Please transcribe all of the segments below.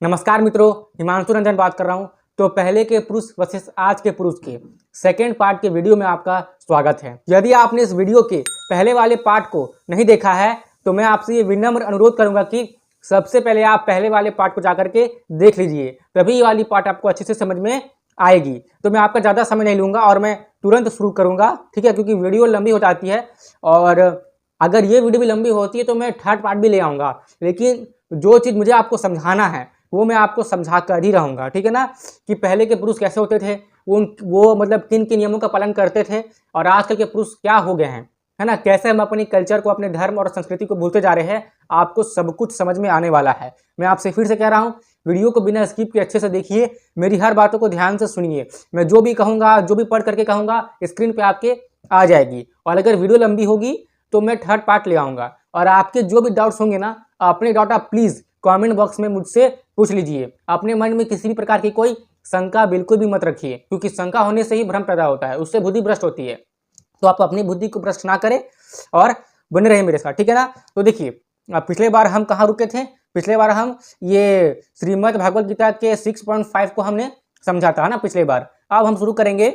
नमस्कार मित्रों, हिमांशु रंजन बात कर रहा हूं। तो पहले के पुरुष वर्सेस आज के पुरुष के सेकेंड पार्ट के वीडियो में आपका स्वागत है। यदि आपने इस वीडियो के पहले वाले पार्ट को नहीं देखा है तो मैं आपसे ये विनम्र अनुरोध करूंगा कि सबसे पहले आप पहले वाले पार्ट को जाकर के देख लीजिए, तभी ये वाली पार्ट आपको अच्छे से समझ में आएगी। तो मैं आपका ज़्यादा समय नहीं लूँगा और मैं तुरंत शुरू करूँगा, ठीक है, क्योंकि वीडियो लंबी हो जाती है और अगर ये वीडियो भी लंबी होती है तो मैं थर्ड पार्ट भी ले आऊँगा, लेकिन जो चीज़ मुझे आपको समझाना है वो मैं आपको समझा कर ही रहूँगा, ठीक है ना। कि पहले के पुरुष कैसे होते थे, वो मतलब किन किन नियमों का पालन करते थे और आजकल के पुरुष क्या हो गए हैं, है ना। कैसे हम अपनी कल्चर को, अपने धर्म और संस्कृति को भूलते जा रहे हैं, आपको सब कुछ समझ में आने वाला है। मैं आपसे फिर से कह रहा हूँ, वीडियो को बिना स्किप के अच्छे से देखिए, मेरी हर बातों को ध्यान से सुनिए। मैं जो भी कहूँगा, जो भी पढ़ करके कहूँगा, स्क्रीन पर आपके आ जाएगी। और अगर वीडियो लंबी होगी तो मैं थर्ड पार्ट ले आऊँगा। और आपके जो भी डाउट्स होंगे ना, अपने डाउट आप प्लीज़ कमेंट बॉक्स में मुझसे पूछ लीजिए। अपने मन में किसी भी प्रकार की कोई शंका बिल्कुल भी मत रखिए, क्योंकि शंका होने से ही भ्रम पैदा होता है, उससे बुद्धि भ्रष्ट होती है। तो आप अपनी बुद्धि को भ्रष्ट ना करें और बने रहे मेरे साथ, ठीक है ना। तो देखिए, पिछले बार हम कहाँ रुके थे। पिछले बार हम ये श्रीमद् भगवद गीता के 6.5 को हमने समझा था ना पिछले बार। अब हम शुरू करेंगे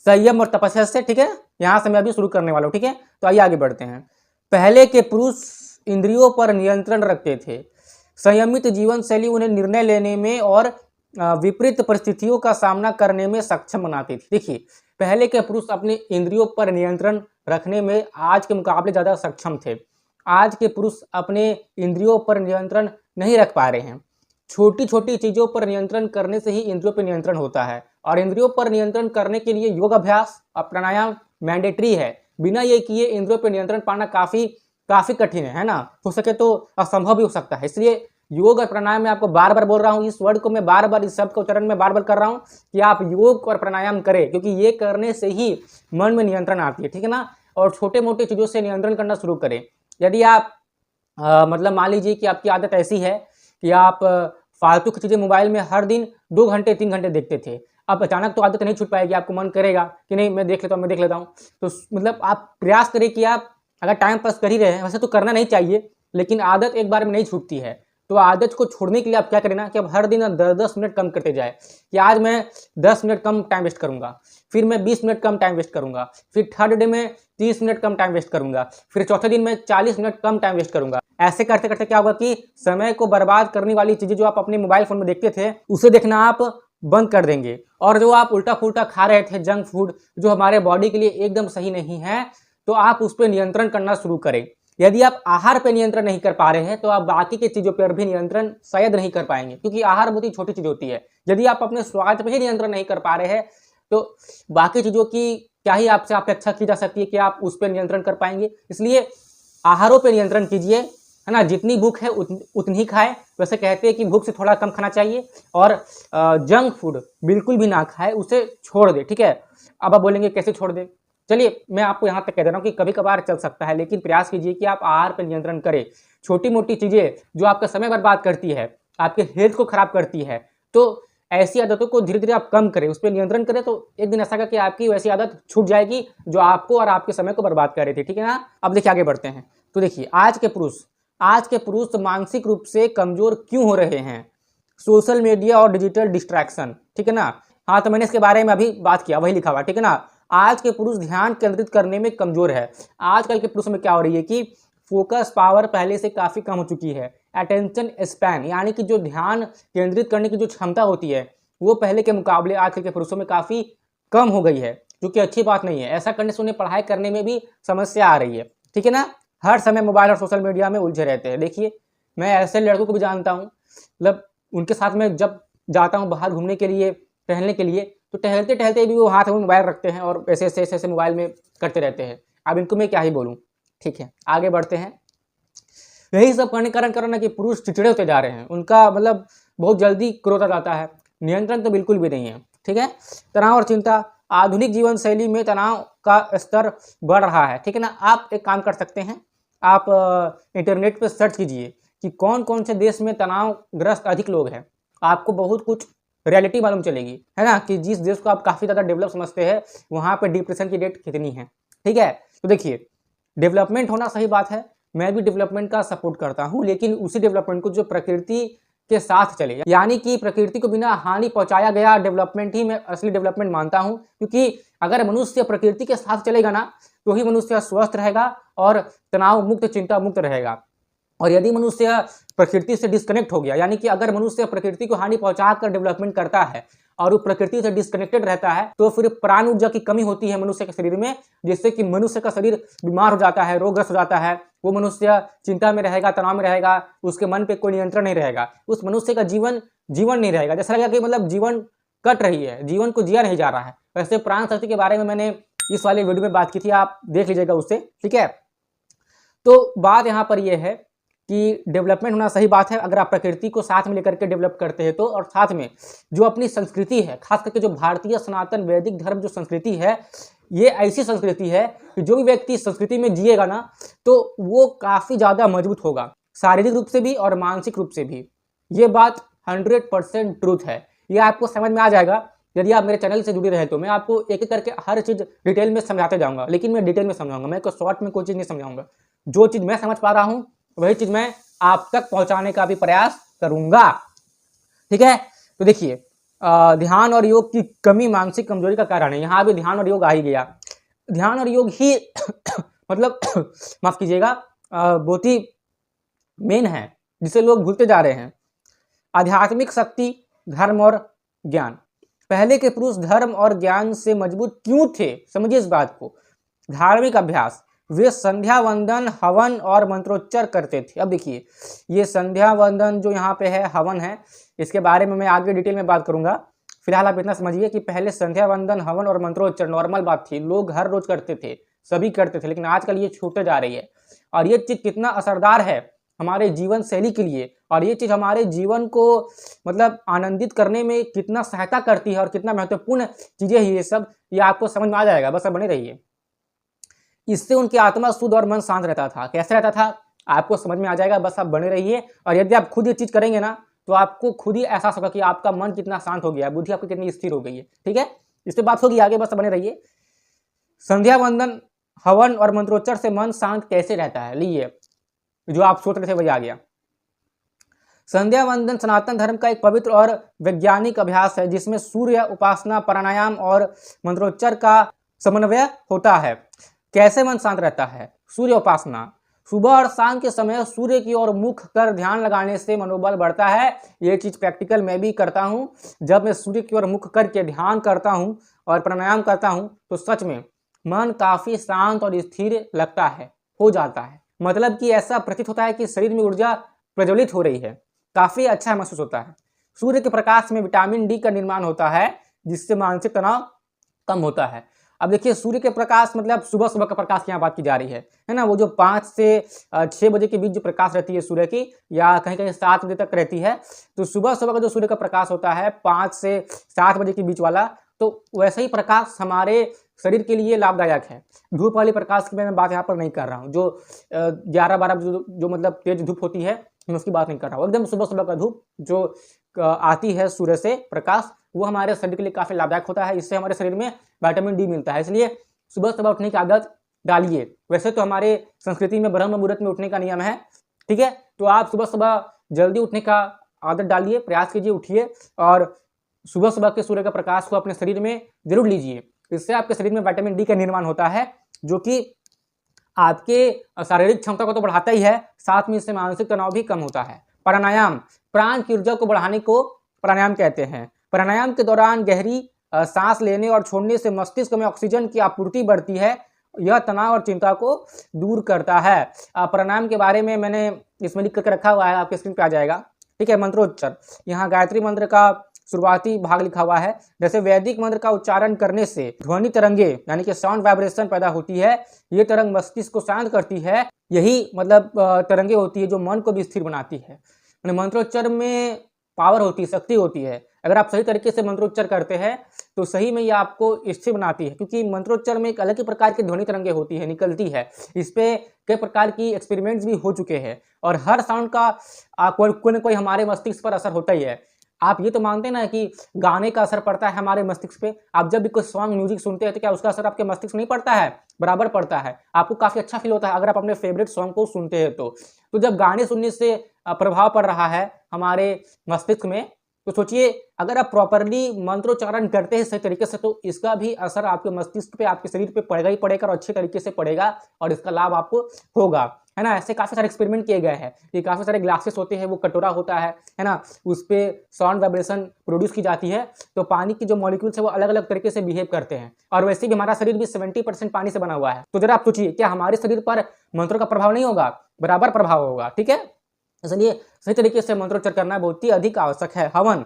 संयम और तपस्या से, ठीक है। यहाँ से मैं अभी शुरू करने वाला हूँ, ठीक है। तो आइए आगे बढ़ते हैं। पहले के पुरुष इंद्रियों पर नियंत्रण रखते थे। संयमित जीवन शैली उन्हें निर्णय लेने में और विपरीत परिस्थितियों का सामना करने में सक्षम बनाती थी। देखिए, पहले के पुरुष अपने इंद्रियों पर नियंत्रण रखने में आज के मुकाबले ज़्यादा सक्षम थे। आज के पुरुष अपने इंद्रियों पर नियंत्रण नहीं रख पा रहे हैं। छोटी छोटी चीज़ों पर नियंत्रण करने से ही इंद्रियों पर नियंत्रण होता है, और इंद्रियों पर नियंत्रण करने के लिए योग अभ्यास और प्राणायाम मैंडेटरी है। बिना ये किए इंद्रियों पर नियंत्रण पाना काफ़ी कठिन है ना। हो सके तो असंभव भी हो सकता है। इसलिए योग और प्राणायाम में आपको बार बार बोल रहा हूँ, इस वर्ड को मैं बार बार, इस शब्द का उच्चारण में बार बार कर रहा हूँ कि आप योग और प्राणायाम करें, क्योंकि ये करने से ही मन में नियंत्रण आती है, ठीक है ना। और छोटे मोटे चीज़ों से नियंत्रण करना शुरू करें। यदि आप मतलब मान लीजिए कि आपकी आदत ऐसी है कि आप फालतू की चीज़ें मोबाइल में हर दिन 2 घंटे 3 घंटे देखते थे, अब अचानक तो आदत नहीं छूट पाएगी, आपको मन करेगा कि नहीं मैं देख लेता हूँ। तो मतलब आप प्रयास करें कि आप अगर टाइम पास कर ही रहे हैं, वैसे तो करना नहीं चाहिए, लेकिन आदत एक बार में नहीं छूटती है। तो आदत को छोड़ने के लिए आप क्या करें ना, कि अब हर दिन 10-10 मिनट कम करते जाए, कि आज मैं 10 मिनट कम टाइम वेस्ट करूंगा, फिर मैं 20 मिनट कम टाइम वेस्ट करूंगा, फिर थर्ड डे में 30 मिनट कम टाइम वेस्ट करूंगा, फिर चौथे दिन में 40 मिनट कम टाइम वेस्ट करूंगा। ऐसे करते करते क्या होगा कि समय को बर्बाद करने वाली चीजें जो आप अपने मोबाइल फोन में देखते थे, उसे देखना आप बंद कर देंगे। और जो आप उल्टा फुल्टा खा रहे थे, जंक फूड, जो हमारे बॉडी के लिए एकदम सही नहीं है, तो आप उस पर नियंत्रण करना शुरू करें। यदि आप आहार पर नियंत्रण नहीं कर पा रहे हैं तो आप बाकी की चीज़ों पर भी नियंत्रण शायद नहीं कर पाएंगे, क्योंकि आहार बहुत ही छोटी चीज़ होती है। यदि आप अपने स्वास्थ्य पर ही नियंत्रण नहीं कर पा रहे हैं तो बाकी चीज़ों की क्या ही आपसे अपेक्षा की जा सकती है कि आप उस पर नियंत्रण कर पाएंगे। इसलिए आहारों पर नियंत्रण कीजिए, है ना। जितनी भूख है उतनी ही खाएं। वैसे कहते हैं कि भूख से थोड़ा कम खाना चाहिए, और जंक फूड बिल्कुल भी ना खाए, उसे छोड़ दे, ठीक है। अब आप बोलेंगे कैसे छोड़ दे। चलिए, मैं आपको यहाँ तक कह दे रहा हूँ कि कभी कभार चल सकता है, लेकिन प्रयास कीजिए कि आप आहार पर नियंत्रण करें। छोटी मोटी चीज़ें जो आपका समय बर्बाद करती है, आपके हेल्थ को खराब करती है, तो ऐसी आदतों को धीरे धीरे आप कम करें, उस पर नियंत्रण करें। तो एक दिन ऐसा कि आपकी वैसी आदत छूट जाएगी जो आपको और आपके समय को बर्बाद कर रही थी, ठीक है ना। अब देखिए आगे बढ़ते हैं। तो देखिए, आज के पुरुष मानसिक रूप से कमजोर क्यों हो रहे हैं। सोशल मीडिया और डिजिटल डिस्ट्रैक्शन, ठीक है ना। हाँ, तो मैंने इसके बारे में अभी बात किया, वही लिखा हुआ, ठीक है ना। आज के पुरुष ध्यान केंद्रित करने में कमजोर है। आजकल के पुरुषों में क्या हो रही है कि फोकस पावर पहले से काफ़ी कम हो चुकी है। अटेंशन स्पैन, यानी कि जो ध्यान केंद्रित करने की जो क्षमता होती है, वो पहले के मुकाबले आजकल के पुरुषों में काफ़ी कम हो गई है, जो कि अच्छी बात नहीं है। ऐसा करने से उन्हें पढ़ाई करने में भी समस्या आ रही है, ठीक है ना। हर समय मोबाइल और सोशल मीडिया में उलझे रहते हैं। देखिए, मैं ऐसे लड़कों को भी जानता हूँ, मतलब उनके साथ में जब जाता हूँ बाहर घूमने के लिए, टहलने के लिए, तो टहलते टहलते भी वो हाथ में मोबाइल रखते हैं और ऐसे मोबाइल में करते रहते हैं। अब इनको मैं क्या ही बोलूँ, ठीक है। आगे बढ़ते हैं। यही सब करने के कारण कि पुरुष चिड़चिड़े होते जा रहे हैं, उनका मतलब बहुत जल्दी क्रोध आ जाता है, नियंत्रण तो बिल्कुल भी नहीं है, ठीक है। तनाव और चिंता, आधुनिक जीवन शैली में तनाव का स्तर बढ़ रहा है, ठीक है ना। आप एक काम कर सकते हैं, आप इंटरनेट पर सर्च कीजिए कि कौन कौन से देश में तनावग्रस्त अधिक लोग हैं। आपको बहुत कुछ रियलिटी मालूम चलेगी, है ना, कि जिस देश को आप काफ़ी ज़्यादा डेवलप समझते हैं, वहाँ पे डिप्रेशन की रेट कितनी है, ठीक है। तो देखिए, डेवलपमेंट होना सही बात है, मैं भी डेवलपमेंट का सपोर्ट करता हूँ, लेकिन उसी डेवलपमेंट को जो प्रकृति के साथ चले, यानी कि प्रकृति को बिना हानि पहुंचाया गया डेवलपमेंट ही मैं असली डेवलपमेंट मानता हूं। क्योंकि अगर मनुष्य प्रकृति के साथ चलेगा ना तो ही मनुष्य स्वस्थ रहेगा और तनाव मुक्त, चिंता मुक्त रहेगा। और यदि मनुष्य प्रकृति से डिस्कनेक्ट हो गया, यानी कि अगर मनुष्य प्रकृति को हानि पहुंचाकर डेवलपमेंट करता है और वो प्रकृति से डिस्कनेक्टेड रहता है, तो फिर प्राण ऊर्जा की कमी होती है मनुष्य के शरीर में, जिससे कि मनुष्य का शरीर बीमार हो जाता है, रोगग्रस्त हो जाता है। वो मनुष्य चिंता में रहेगा, तनाव में रहेगा, उसके मन पे कोई नियंत्रण नहीं रहेगा, उस मनुष्य का जीवन नहीं रहेगा, जैसा लगेगा कि मतलब जीवन कट रही है, जीवन को जिया नहीं जा रहा है। वैसे प्राण शक्ति के बारे में मैंने इस वाले वीडियो में बात की थी, आप देख लीजिएगा उससे, ठीक है। तो बात यहाँ पर यह है कि डेवलपमेंट होना सही बात है अगर आप प्रकृति को साथ में लेकर के डेवलप करते हैं तो, और साथ में जो अपनी संस्कृति है, खास करके जो भारतीय सनातन वैदिक धर्म जो संस्कृति है, ये ऐसी संस्कृति है कि जो भी व्यक्ति संस्कृति में जिएगा ना तो वो काफ़ी ज़्यादा मजबूत होगा, शारीरिक रूप से भी और मानसिक रूप से भी। ये बात 100% ट्रूथ है। ये आपको समझ में आ जाएगा यदि आप मेरे चैनल से जुड़े रहे तो। मैं आपको एक एक करके हर चीज़ डिटेल में समझाते जाऊँगा, लेकिन मैं डिटेल में समझाऊंगा, मैं कोई शॉर्ट में कोई चीज़ नहीं समझाऊंगा। जो चीज़ मैं समझ पा रहा हूँ वही चीज़ मैं आप तक पहुंचाने का भी प्रयास करूंगा, ठीक है। तो देखिए, ध्यान और योग की कमी मानसिक कमजोरी का कारण है। यहाँ भी ध्यान और योग आ ही गया। ध्यान और योग ही मतलब माफ कीजिएगा, बहुत ही मेन है जिसे लोग भूलते जा रहे हैं। आध्यात्मिक शक्ति, धर्म और ज्ञान। पहले के पुरुष धर्म और ज्ञान से मजबूत क्यों थे, समझिए इस बात को। धार्मिक अभ्यास, वे संध्या वंदन, हवन और मंत्रोच्चार करते थे। अब देखिए, ये संध्या वंदन जो यहाँ पे है, हवन है, इसके बारे में मैं आगे डिटेल में बात करूंगा। फिलहाल आप इतना समझिए कि पहले संध्या वंदन, हवन और मंत्रोच्चार नॉर्मल बात थी, लोग हर रोज करते थे, सभी करते थे, लेकिन आजकल ये छूटते जा रही है। और ये चीज़ कितना असरदार है हमारे जीवन शैली के लिए, और ये चीज़ हमारे जीवन को मतलब आनंदित करने में कितना सहायता करती है और कितना महत्वपूर्ण चीज़ें हैं ये सब, ये आपको समझ में आ जाएगा, बस अब बने रहिए। इससे उनकी आत्मा शुद्ध और मन शांत रहता था। कैसे रहता था आपको समझ में आ जाएगा, बस आप बने रहिए। और यदि आप खुद ये चीज़ करेंगे ना तो आपको खुद ही एहसास होगा कि आपका मन कितना शांत हो गया, बुद्धि आपकी कितनी स्थिर हो गई है, ठीक है। इस पर बात होगी आगे, बस बने रहिए। संध्या वंदन, हवन और मंत्रोच्चार से मन शांत कैसे रहता है, लीजिए जो आप सोच रहे थे वही आ गया। संध्या वंदन सनातन धर्म का एक पवित्र और वैज्ञानिक अभ्यास है जिसमें सूर्य उपासना, प्राणायाम और मंत्रोच्चार का समन्वय होता है। कैसे मन शांत रहता है, सूर्य उपासना। सुबह और शाम के समय सूर्य की ओर मुख कर ध्यान लगाने से मनोबल बढ़ता है। ये चीज़ प्रैक्टिकल मैं भी करता हूँ। जब मैं सूर्य की ओर मुख करके ध्यान करता हूँ और प्राणायाम करता हूँ तो सच में मन काफ़ी शांत और स्थिर लगता है, हो जाता है। मतलब कि ऐसा प्रतीत होता है कि शरीर में ऊर्जा प्रज्वलित हो रही है, काफ़ी अच्छा महसूस होता है। सूर्य के प्रकाश में विटामिन डी का निर्माण होता है जिससे मानसिक तनाव कम होता है। अब देखिए, सूर्य के प्रकाश मतलब सुबह सुबह का प्रकाश की यहाँ बात की जा रही है ना। वो जो 5 से 6 बजे के बीच जो प्रकाश रहती है सूर्य की, या कहीं कहीं 7 बजे तक रहती है, तो सुबह सुबह का जो सूर्य का प्रकाश होता है 5 से 7 बजे के बीच वाला, तो वैसा ही प्रकाश हमारे शरीर के लिए लाभदायक है। धूप वाली प्रकाश की मैं बात यहाँ पर नहीं कर रहा हूँ, जो 11-12 जो मतलब तेज धूप होती है, मैं उसकी बात नहीं कर रहा हूँ। एकदम सुबह सुबह का धूप जो आती है सूर्य से प्रकाश, वो हमारे शरीर के लिए काफ़ी लाभदायक होता है। इससे हमारे शरीर में विटामिन डी मिलता है, इसलिए सुबह सुबह उठने की आदत डालिए। वैसे तो हमारे संस्कृति में ब्रह्म मुहूर्त में उठने का नियम है, ठीक है। तो आप सुबह सुबह जल्दी उठने का आदत डालिए, प्रयास कीजिए, उठिए और सुबह सुबह के सूर्य का प्रकाश को अपने शरीर में जरूर लीजिए। इससे आपके शरीर में विटामिन डी का निर्माण होता है, जो कि आपके शारीरिक क्षमता को तो बढ़ाता ही है, साथ में इससे मानसिक तनाव भी कम होता है। प्राणायाम, प्राण की ऊर्जा को बढ़ाने को प्राणायाम कहते हैं। प्राणायाम के दौरान गहरी सांस लेने और छोड़ने से मस्तिष्क में ऑक्सीजन की आपूर्ति बढ़ती है। यह तनाव और चिंता को दूर करता है। प्राणायाम के बारे में मैंने इसमें लिख करके रखा हुआ है, आपके स्क्रीन पे आ जाएगा, ठीक है। मंत्रोच्चार, यहाँ गायत्री मंत्र का शुरुआती भाग लिखा हुआ है। जैसे वैदिक मंत्र का उच्चारण करने से ध्वनि तरंगे यानी कि साउंड वाइब्रेशन पैदा होती है। ये तरंग मस्तिष्क को शांत करती है। यही मतलब तरंगे होती है जो मन को भी स्थिर बनाती है। मंत्रोच्चार में पावर होती है, शक्ति होती है। अगर आप सही तरीके से मंत्रोच्चार करते हैं तो सही में ये आपको स्थिर बनाती है, क्योंकि मंत्रोच्चार में एक अलग ही प्रकार की ध्वनि तरंगे होती है, निकलती है। इस पे कई प्रकार की एक्सपेरिमेंट्स भी हो चुके हैं और हर साउंड का कोई न कोई हमारे मस्तिष्क पर असर होता ही है। आप ये तो मानते हैं ना कि गाने का असर पड़ता है हमारे मस्तिष्क पे। आप जब भी कोई सॉन्ग म्यूजिक सुनते हैं तो क्या उसका असर आपके मस्तिष्क नहीं पड़ता है? बराबर पड़ता है। आपको काफ़ी अच्छा फील होता है अगर आप अपने फेवरेट सॉन्ग को सुनते हैं तो। तो जब गाने सुनने से प्रभाव पड़ रहा है हमारे मस्तिष्क में, तो सोचिए अगर आप प्रॉपरली मंत्रोच्चारण करते हैं सही तरीके से तो इसका भी असर आपके मस्तिष्क पे, आपके शरीर पे पड़ेगा ही पड़ेगा और अच्छे तरीके से पड़ेगा और इसका लाभ आपको होगा, है ना। ऐसे काफी सारे एक्सपेरिमेंट किए गए हैं कि काफी सारे ग्लासेस होते हैं, वो कटोरा होता है ना, उस पर साउंड वाइब्रेशन प्रोड्यूस की जाती है, तो पानी की जो मॉलिक्यूल्स है वो अलग अलग तरीके से बिहेव करते हैं। और वैसे भी हमारा शरीर भी 70% पानी से बना हुआ है, तो जरा आप सोचिए क्या हमारे शरीर पर मंत्रों का प्रभाव नहीं होगा? बराबर प्रभाव होगा, ठीक है। इसलिए सही तरीके से मंत्रोच्चार करना बहुत ही अधिक आवश्यक है। हवन,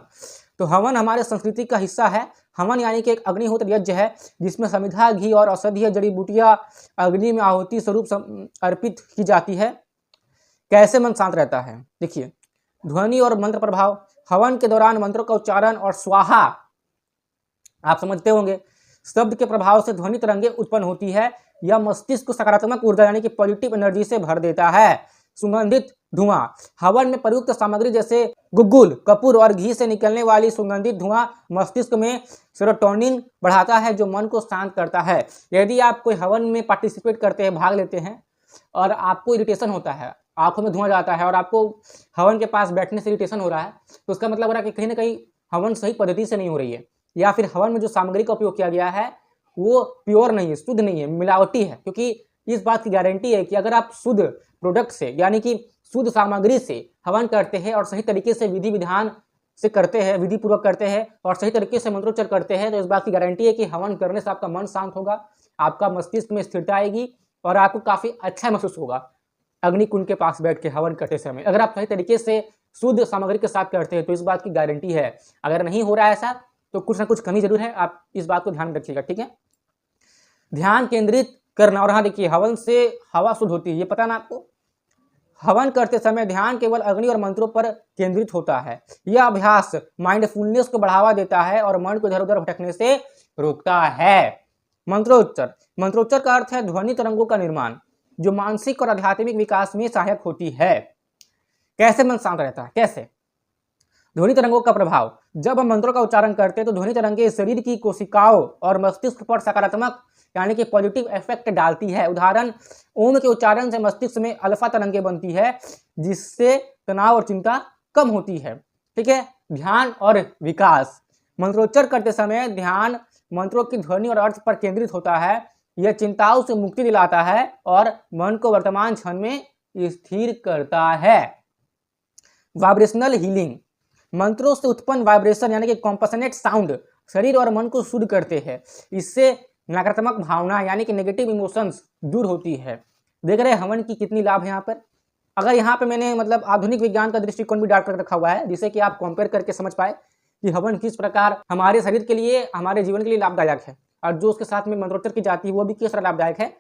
तो हवन हमारे संस्कृति का हिस्सा है। हवन यानी कि एक अग्निहोत्र यज्ञ है जिसमें समिधा, घी और औषधीय जड़ी बूटियां अग्नि में आहुति स्वरूप अर्पित की जाती है। कैसे मन शांत रहता है? देखिए, ध्वनि और मंत्र प्रभाव। हवन के दौरान मंत्रों का उच्चारण और स्वाहा, आप समझते होंगे, शब्द के प्रभाव से ध्वनि तरंगे उत्पन्न होती है। यह मस्तिष्क को सकारात्मक ऊर्जा यानी कि पॉजिटिव एनर्जी से भर देता है। सुगंधित धुआं, हवन में प्रयुक्त सामग्री जैसे गुग्गुल, कपूर और घी से निकलने वाली सुगंधित धुआं मस्तिष्क में सेरोटोनिन बढ़ाता है जो मन को शांत करता है। यदि आप कोई हवन में पार्टिसिपेट करते हैं, भाग लेते हैं और आपको इरिटेशन होता है, आंखों में धुआं जाता है और आपको हवन के पास बैठने से इरिटेशन हो रहा है, तो उसका मतलब हो रहा है कि कहीं ना कहीं हवन सही पद्धति से नहीं हो रही है, या फिर हवन में जो सामग्री का उपयोग किया गया है वो प्योर नहीं है, शुद्ध नहीं है, मिलावटी है। क्योंकि इस बात की गारंटी है कि अगर आप शुद्ध प्रोडक्ट से यानी कि शुद्ध सामग्री से हवन करते हैं और सही तरीके से विधि विधान से करते हैं, विधि पूर्वक करते हैं और सही तरीके से मंत्रोच्चार करते हैं, तो इस बात की गारंटी है कि हवन करने से आपका मन शांत होगा, आपका मस्तिष्क में स्थिरता आएगी और आपको काफी अच्छा महसूस होगा अग्नि कुंड के पास बैठ के हवन करते समय। अगर आप सही तरीके से शुद्ध सामग्री के साथ करते हैं तो इस बात की गारंटी है। अगर नहीं हो रहा है ऐसा तो कुछ ना कुछ कमी जरूर है, आप इस बात को ध्यान में रखिएगा, ठीक है। ध्यान केंद्रित करना, और हाँ देखिए, हवन से हवा शुद्ध होती है, ये पता ना आपको। हवन करते समय ध्यान केवल अग्नि और मंत्रों पर केंद्रित होता है। यह अभ्यास माइंडफुलनेस को बढ़ावा देता है और मन को इधर उधर भटकने से रोकता है। मंत्रोच्चार, मंत्रोच्चार का अर्थ है ध्वनि तरंगों का निर्माण जो मानसिक और आध्यात्मिक विकास में सहायक होती है। कैसे मन शांत रहता है? कैसे? ध्वनि तरंगों का प्रभाव, जब हम मंत्रों का उच्चारण करते हैं तो ध्वनि तरंगे शरीर की कोशिकाओं और मस्तिष्क पर सकारात्मक यानी कि पॉजिटिव इफेक्ट डालती है। उदाहरण, ओम के उच्चारण से मस्तिष्क में अल्फा तरंगे बनती है जिससे तनाव और चिंता कम होती है, ठीक है। ध्यान और विकास, मंत्रोच्चार करते समय ध्यान मंत्रों की ध्वनि और अर्थ पर केंद्रित होता है। यह चिंताओं से मुक्ति दिलाता है और मन को वर्तमान क्षण में स्थिर करता है। वाइब्रेशनल हीलिंग, मंत्रों से उत्पन्न वाइब्रेशन यानी कि कॉम्पसनेट साउंड शरीर और मन को शुद्ध करते हैं। इससे नकारात्मक भावना यानी कि नेगेटिव इमोशंस दूर होती है। देख रहे हैं हवन की कितनी लाभ है यहाँ पर। अगर यहाँ पे मैंने मतलब आधुनिक विज्ञान का दृष्टिकोण भी डाल कर रखा हुआ है जिससे कि आप कंपेयर करके समझ पाए कि हवन किस प्रकार हमारे शरीर के लिए, हमारे जीवन के लिए लाभदायक है और जो उसके साथ में मंत्रोच्चार की जाती है वो भी किस तरह लाभदायक है।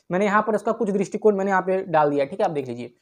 मैंने यहाँ पर उसका कुछ दृष्टिकोण मैंने यहाँ पे डाल दिया, ठीक है, आप देख लीजिए।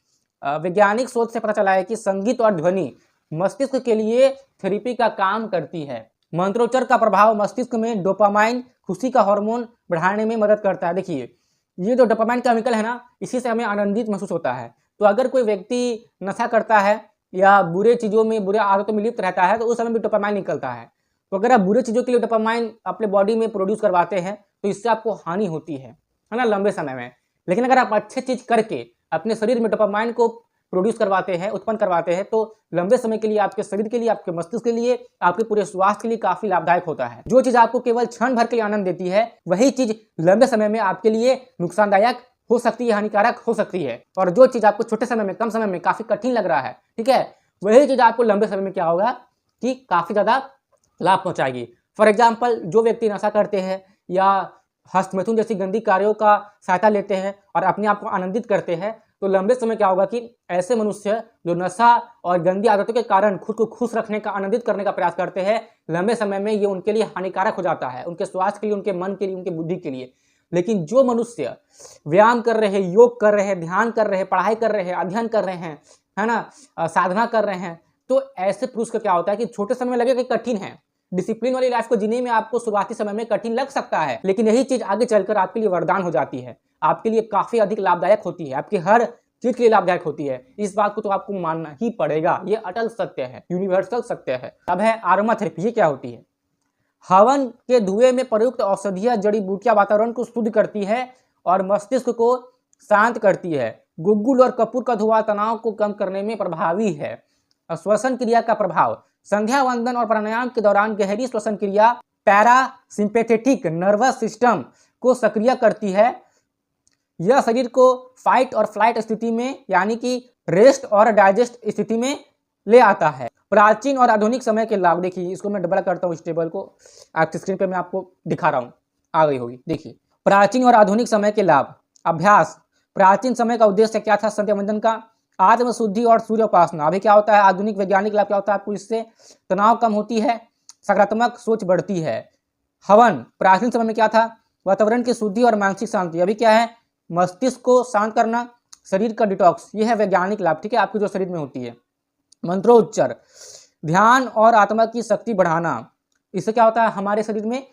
वैज्ञानिक शोध से पता चला है कि संगीत और ध्वनि मस्तिष्क के लिए थेरेपी का काम करती है। मंत्रोच्चार का प्रभाव मस्तिष्क में डोपामाइन, खुशी का हार्मोन बढ़ाने में मदद करता है। देखिए, ये जो डोपामाइन केमिकल है ना, इसी से हमें आनंदित महसूस होता है। तो अगर कोई व्यक्ति नशा करता है या बुरे चीज़ों में, बुरे आदतों में लिप्त रहता है तो उस समय भी डोपामाइन निकलता है। तो अगर आप बुरे चीज़ों के लिए डोपामाइन अपने बॉडी में प्रोड्यूस करवाते हैं तो इससे आपको हानि होती है ना, लंबे समय में। लेकिन अगर आप अच्छी चीज़ करके अपने शरीर में डोपामाइन को प्रोड्यूस करवाते हैं, उत्पन्न करवाते हैं, तो लंबे समय के लिए आपके शरीर के लिए, आपके मस्तिष्क के लिए, आपके पूरे स्वास्थ्य के लिए काफी लाभदायक होता है। जो चीज आपको केवल क्षण भर के लिए आनंद देती है वही चीज लंबे समय में आपके लिए नुकसानदायक हो सकती है, हानिकारक हो सकती है। और जो चीज आपको छोटे समय में, कम समय में काफी कठिन लग रहा है, ठीक है, वही चीज आपको लंबे समय में क्या होगा कि काफी ज्यादा लाभ पहुंचाएगी। फॉर एग्जाम्पल, जो व्यक्ति नशा करते हैं या हस्तमैथुन जैसी गंदी कार्यों का सहायता लेते हैं और अपने आप को आनंदित करते हैं, तो लंबे समय क्या होगा कि ऐसे मनुष्य जो नशा और गंदी आदतों के कारण खुद को खुश रखने का, आनंदित करने का प्रयास करते हैं, लंबे समय में ये उनके लिए हानिकारक हो जाता है, उनके स्वास्थ्य के लिए, उनके मन के लिए, उनके बुद्धि के लिए। लेकिन जो मनुष्य व्यायाम कर रहे हैं, योग कर रहे हैं, ध्यान कर रहे हैं, पढ़ाई कर रहे हैं, अध्ययन कर रहे हैं, है ना, साधना कर रहे हैं, तो ऐसे पुरुष का क्या होता है कि छोटे समय में लगेगा कि कठिन है, डिसिप्लिन वाली लाइफ को जीने में आपको शुरुआती समय में कठिन लग सकता है, लेकिन यही चीज आगे चलकर आपके लिए वरदान हो जाती है, आपके लिए काफी अधिक लाभदायक होती है, आपकी हर चीज के लिए लाभदायक होती है। इस बात को तो आपको मानना ही पड़ेगा, ये अटल सत्य है, यूनिवर्सल सत्य है। अब है आरोमा थेरेपी। ये क्या होती है? हवन के धुएं में प्रयुक्त औषधीय जड़ी बूटियां वातावरण को शुद्ध करती है और मस्तिष्क को शांत करती है। गुग्गुल और कपूर का धुआं तनाव को कम करने में प्रभावी है। श्वसन क्रिया का प्रभाव, संध्या वंदन और प्राणायाम के दौरान गहरी श्वसन क्रिया पैरासिम्पैथेटिक नर्वस सिस्टम को सक्रिय करती है। यह शरीर को फाइट और फ्लाइट स्थिति में यानी कि रेस्ट और डाइजेस्ट स्थिति में ले आता है। प्राचीन और आधुनिक समय के लाभ, देखिए इसको मैं डबल करता हूँ, इस टेबल को आपकी स्क्रीन पे मैं आपको दिखा रहा हूँ, आ गई होगी। देखिए प्राचीन और आधुनिक समय के लाभ। अभ्यास, प्राचीन समय का उद्देश्य क्या था? संध्या वंदन का आत्मशुद्धि और सूर्य उपासना। अभी क्या होता है? आधुनिक वैज्ञानिक लाभ क्या होता है? आपको इससे तनाव कम होती है, सकारात्मक सोच बढ़ती है। हवन, प्राचीन समय में क्या था? वातावरण की शुद्धि और मानसिक शांति। अभी क्या है? मस्तिष्क को शांत करना, शरीर का डिटॉक्स, ये है वैज्ञानिक लाभ, ठीक है, आपके जो शरीर में होती है। मंत्रोच्चार, ध्यान और आत्मा की शक्ति बढ़ाना। इससे क्या होता है? हमारे शरीर में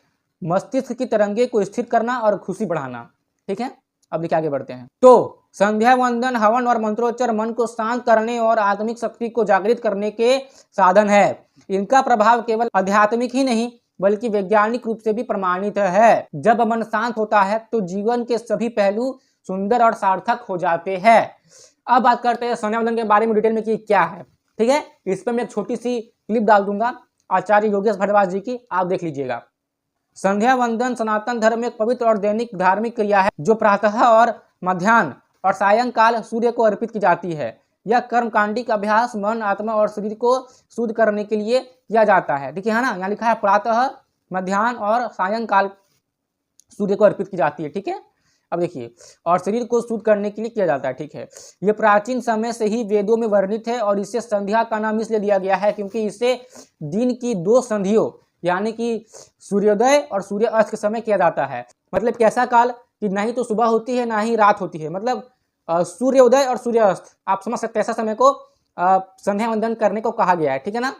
मस्तिष्क की तरंगे को स्थिर करना और खुशी बढ़ाना, ठीक है। अब देखिए आगे बढ़ते हैं। तो संध्या वंदन, हवन और मंत्रोच्चार मन को शांत करने और आत्मिक शक्ति को जागृत करने के साधन है। इनका प्रभाव केवल आध्यात्मिक ही नहीं बल्कि वैज्ञानिक रूप से भी प्रमाणित है। जब मन शांत होता है तो जीवन के सभी पहलू सुंदर और सार्थक हो जाते हैं। अब बात करते हैं संध्या वंदन के बारे में डिटेल में कि क्या है, ठीक है। इस पर मैं एक छोटी सी क्लिप डाल दूंगा आचार्य योगेश भारद्वाज जी की, आप देख लीजिएगा। संध्या वंदन सनातन धर्म में एक पवित्र और दैनिक धार्मिक क्रिया है जो प्रातः और मध्याह्न और सायंकाल सूर्य को अर्पित की जाती है। यह कर्मकांडी का अभ्यास मन, आत्मा और शरीर को शुद्ध करने के लिए किया जाता है। देखिए है ना, यहाँ लिखा है प्रातः, मध्याह्न और सायंकाल सूर्य को अर्पित की जाती है, ठीक है। अब देखिए, और शरीर को शुद्ध करने के लिए किया जाता है, ठीक है। ये प्राचीन समय से ही वेदों में वर्णित है और इसे संध्या का नाम इसलिए दिया गया है क्योंकि इसे दिन की 2 संधियों यानी कि सूर्योदय और सूर्य अस्त के समय किया जाता है। मतलब कैसा काल कि ना ही तो सुबह होती है ना ही रात होती है, मतलब सूर्योदय और सूर्य अस्त, आप समझ सकते हैं, ऐसा समय को संध्या वंदन करने को कहा गया है, ठीक है ना।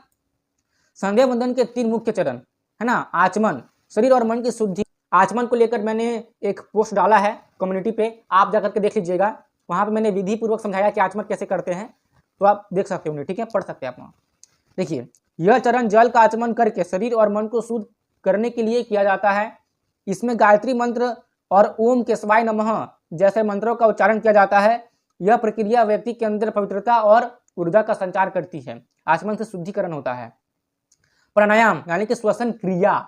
संध्या वंदन के 3 मुख्य चरण है ना। आचमन, शरीर और मन की शुद्धि। आचमन को लेकर मैंने एक पोस्ट डाला है कम्युनिटी पे, आप जाकर के देख लीजिएगा। वहां पे मैंने विधि पूर्वक समझाया कि आचमन कैसे करते हैं, तो आप देख सकते हो, ठीक है, पढ़ सकते हैं आप वहाँ। देखिए, यह चरण जल का आचमन करके शरीर और मन को शुद्ध करने के लिए किया जाता है। इसमें गायत्री मंत्र और ओम केशवाय नमः जैसे मंत्रों का उच्चारण किया जाता है। यह प्रक्रिया व्यक्ति के अंदर पवित्रता और ऊर्जा का संचार करती है। आचमन से शुद्धिकरण होता है। प्राणायाम यानी कि श्वसन क्रिया,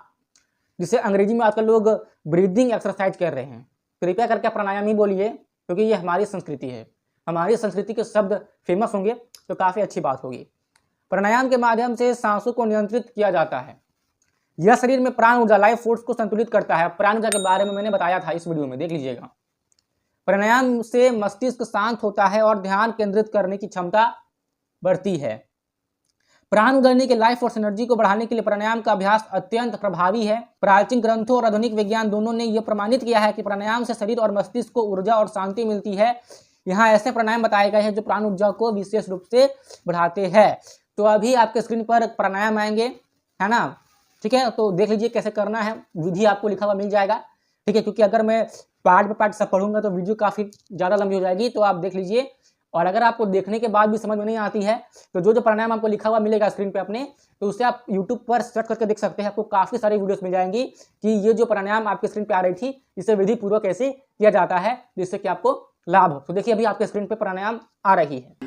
जिसे अंग्रेजी में आजकल लोग ब्रीदिंग एक्सरसाइज कर रहे हैं, कृपया करके प्राणायाम ही बोलिए क्योंकि ये हमारी संस्कृति है। हमारी संस्कृति के शब्द फेमस होंगे तो काफ़ी अच्छी बात होगी। प्राणायाम के माध्यम से सांसों को नियंत्रित किया जाता है। यह शरीर में प्राण ऊर्जा, लाइफ फोर्स को संतुलित करता है। प्राण ऊर्जा के बारे में मैंने बताया था इस वीडियो में, देख लीजिएगा। प्राणायाम से मस्तिष्क शांत होता है और ध्यान केंद्रित करने की क्षमता बढ़ती है। प्राण उड़ने के लाइफ फोर्स एनर्जी को बढ़ाने के लिए प्राणायाम का अभ्यास अत्यंत प्रभावी है। प्राचीन ग्रंथों और आधुनिक विज्ञान दोनों ने यह प्रमाणित किया है कि प्राणायाम से शरीर और मस्तिष्क को ऊर्जा और शांति मिलती है। यहाँ ऐसे प्राणायाम बताए गए हैं जो प्राण ऊर्जा को विशेष रूप से बढ़ाते हैं। तो अभी आपके स्क्रीन पर प्राणायाम आएंगे, है ना, ठीक है। तो देख लीजिए कैसे करना है, विधि आपको लिखा हुआ मिल जाएगा, ठीक है। क्योंकि अगर मैं पार्ट बाय पार्ट सब पढ़ूंगा तो वीडियो काफ़ी ज़्यादा लंबी हो जाएगी, तो आप देख लीजिए। और अगर आपको देखने के बाद भी समझ में नहीं आती है तो जो प्राणायाम आपको लिखा हुआ मिलेगा स्क्रीन पे अपने, तो उससे आप YouTube पर सर्च करके देख सकते हैं। आपको काफ़ी सारी वीडियोस मिल जाएंगी कि ये जो प्राणायाम आपके स्क्रीन पे आ रही थी इसे विधि पूर्वक कैसे किया जाता है जिससे कि आपको लाभ हो। तो देखिए अभी आपके स्क्रीन पे प्राणायाम आ रही है।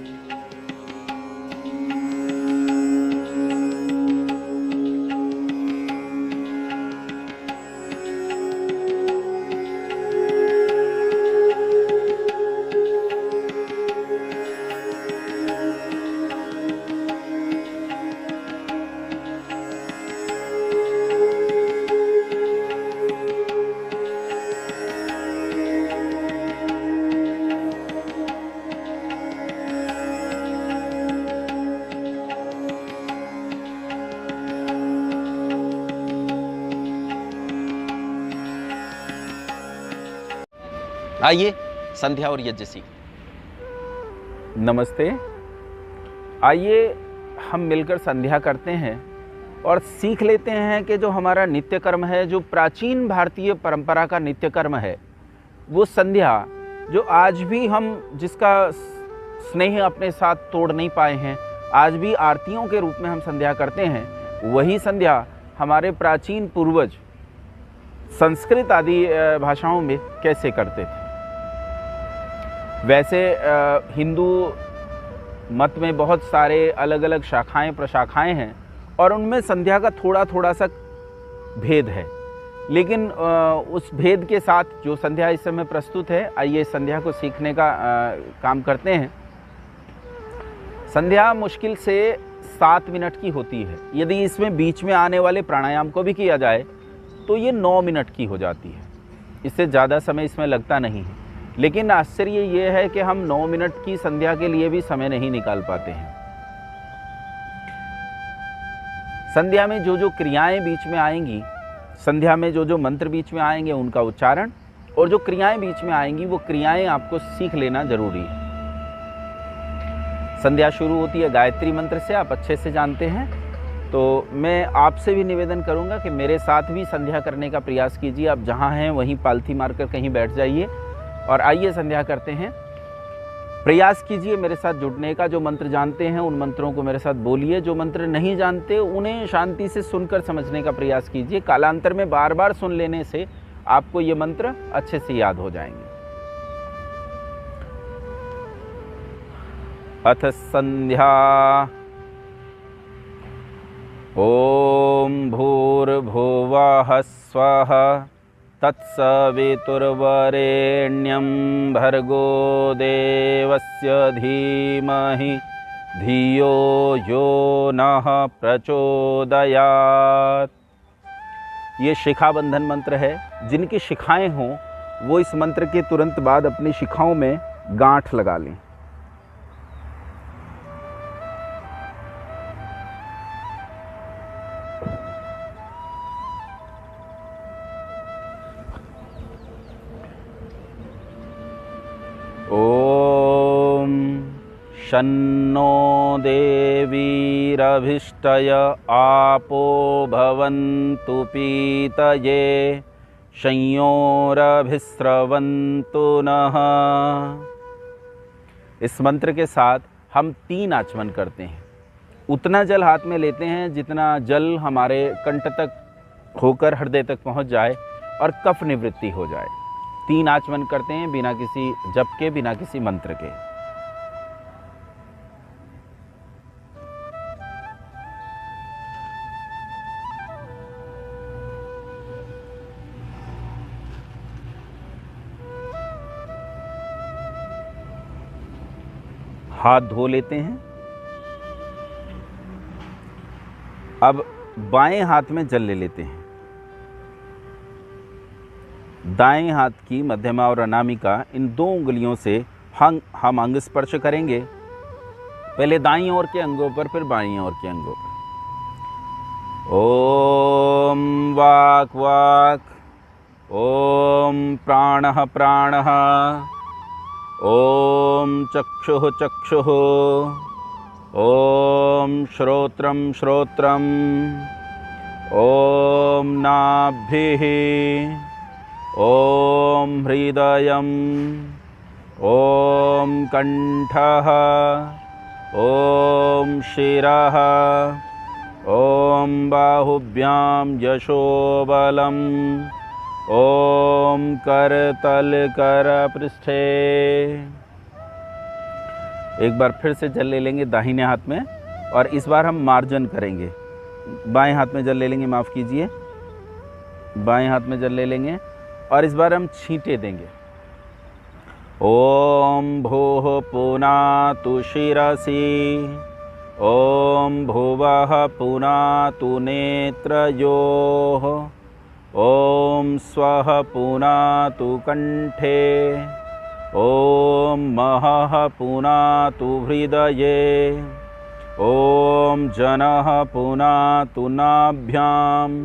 आइए संध्या और यज्ञ सीख। नमस्ते। आइए हम मिलकर संध्या करते हैं और सीख लेते हैं कि जो हमारा नित्य कर्म है, जो प्राचीन भारतीय परंपरा का नित्य कर्म है, वो संध्या, जो आज भी हम जिसका स्नेह अपने साथ तोड़ नहीं पाए हैं, आज भी आरतियों के रूप में हम संध्या करते हैं, वही संध्या हमारे प्राचीन पूर्वज संस्कृत आदि भाषाओं में कैसे करते थे। वैसे हिंदू मत में बहुत सारे अलग अलग शाखाएं प्रशाखाएं हैं और उनमें संध्या का थोड़ा थोड़ा सा भेद है, लेकिन उस भेद के साथ जो संध्या इस समय प्रस्तुत है, आइए संध्या को सीखने का काम करते हैं। संध्या मुश्किल से 7 मिनट की होती है। यदि इसमें बीच में आने वाले प्राणायाम को भी किया जाए तो ये 9 मिनट की हो जाती है। इससे ज़्यादा समय इसमें लगता नहीं है। लेकिन आश्चर्य ये है कि हम 9 मिनट की संध्या के लिए भी समय नहीं निकाल पाते हैं। संध्या में जो जो क्रियाएं बीच में आएंगी, संध्या में जो जो मंत्र बीच में आएंगे उनका उच्चारण, और जो क्रियाएं बीच में आएंगी वो क्रियाएं आपको सीख लेना जरूरी है। संध्या शुरू होती है गायत्री मंत्र से, आप अच्छे से जानते हैं। तो मैं आपसे भी निवेदन करूंगा कि मेरे साथ भी संध्या करने का प्रयास कीजिए। आप जहां हैं वहीं पालथी मारकर कहीं बैठ जाइए और आइए संध्या करते हैं। प्रयास कीजिए मेरे साथ जुड़ने का। जो मंत्र जानते हैं उन मंत्रों को मेरे साथ बोलिए, जो मंत्र नहीं जानते उन्हें शांति से सुनकर समझने का प्रयास कीजिए। कालांतर में बार बार सुन लेने से आपको ये मंत्र अच्छे से याद हो जाएंगे। अथ संध्या ओम भूर्भुवः स्वः तत्सवितुर्वरेण्यं भर्गो देवस्य धीमहि धियो यो नः प्रचोदयात्। ये शिखाबंधन मंत्र है। जिनकी शिखाएं हों वो इस मंत्र के तुरंत बाद अपनी शिखाओं में गांठ लगा लें। ओम शन्नो देवीरभिष्टय आपो भवन्तु पीतये संयोरभिस्रवन्तु नः। इस मंत्र के साथ हम 3 आचमन करते हैं। उतना जल हाथ में लेते हैं जितना जल हमारे कंठ तक होकर हृदय तक पहुंच जाए और कफ निवृत्ति हो जाए। 3 आचमन करते हैं बिना किसी जप के, बिना किसी मंत्र के। हाथ धो लेते हैं। अब बाएं हाथ में जल ले लेते हैं। दाएं हाथ की मध्यमा और अनामिका, इन 2 उंगलियों से हम अंग स्पर्श करेंगे। पहले दाईं ओर के अंगों पर, फिर बाईं ओर के अंगों पर। ओम वाक वाक, ओम प्राणः प्राणः, ओम चक्षुः चक्षुः, ओम श्रोत्रं श्रोत्रं, ओम नाभिः, ओम हृदयम्, ओम कंठः, ओम शिरः, ओम बाहुभ्यां यशोबलम्, ओम करतल करपृष्ठे। एक बार फिर से जल ले लेंगे दाहिने हाथ में और इस बार हम मार्जन करेंगे। बाएं हाथ में जल ले लेंगे, माफ़ कीजिए, बाएं हाथ में जल ले लेंगे और इस बार हम छींटे देंगे। ओम भूः पुनातु शिरसि, ओम भुवः पुनातु नेत्रयोः, ओम स्वः पुनातु कंठे, ओम महः पुनातु हृदये, ओम जनः पुनातु नाभ्याम्,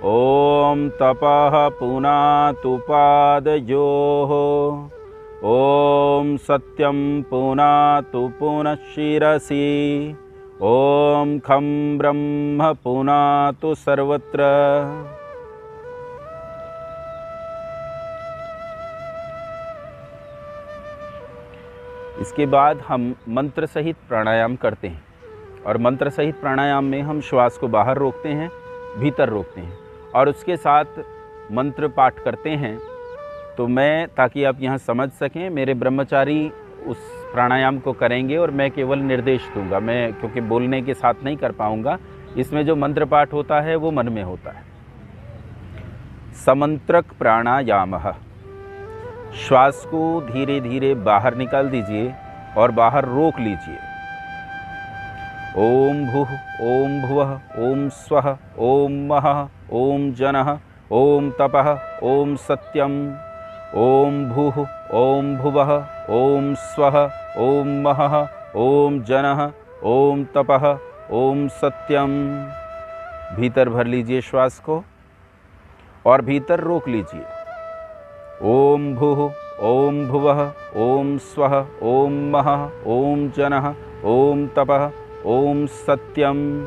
ओम तपः पुनातु पादयोः, ओम सत्यं पुनातु पुनः शिरसि, ओम खं ब्रह्म पुनातु सर्वत्र। इसके बाद हम मंत्र सहित प्राणायाम करते हैं और मंत्र सहित प्राणायाम में हम श्वास को बाहर रोकते हैं, भीतर रोकते हैं और उसके साथ मंत्र पाठ करते हैं। तो मैं, ताकि आप यहाँ समझ सकें, मेरे ब्रह्मचारी उस प्राणायाम को करेंगे और मैं केवल निर्देश दूंगा। मैं क्योंकि बोलने के साथ नहीं कर पाऊंगा, इसमें जो मंत्र पाठ होता है वो मन में होता है। समंत्रक प्राणायाम। श्वास को धीरे धीरे बाहर निकाल दीजिए और बाहर रोक लीजिए। ओम भूः ओम भुवः ओम स्वः ओम महः ओम जनः ओम तपः ओम सत्यम। ओम भूः ओम भुवः ओम स्वः ओम महः ओम जनः ओम तपः ओम सत्यम। भीतर भर लीजिए श्वास को और भीतर रोक लीजिए। ओम भूः ओम भुवः ओम स्वः ओम महः ओम जनः ओम तपः ओम सत्यम।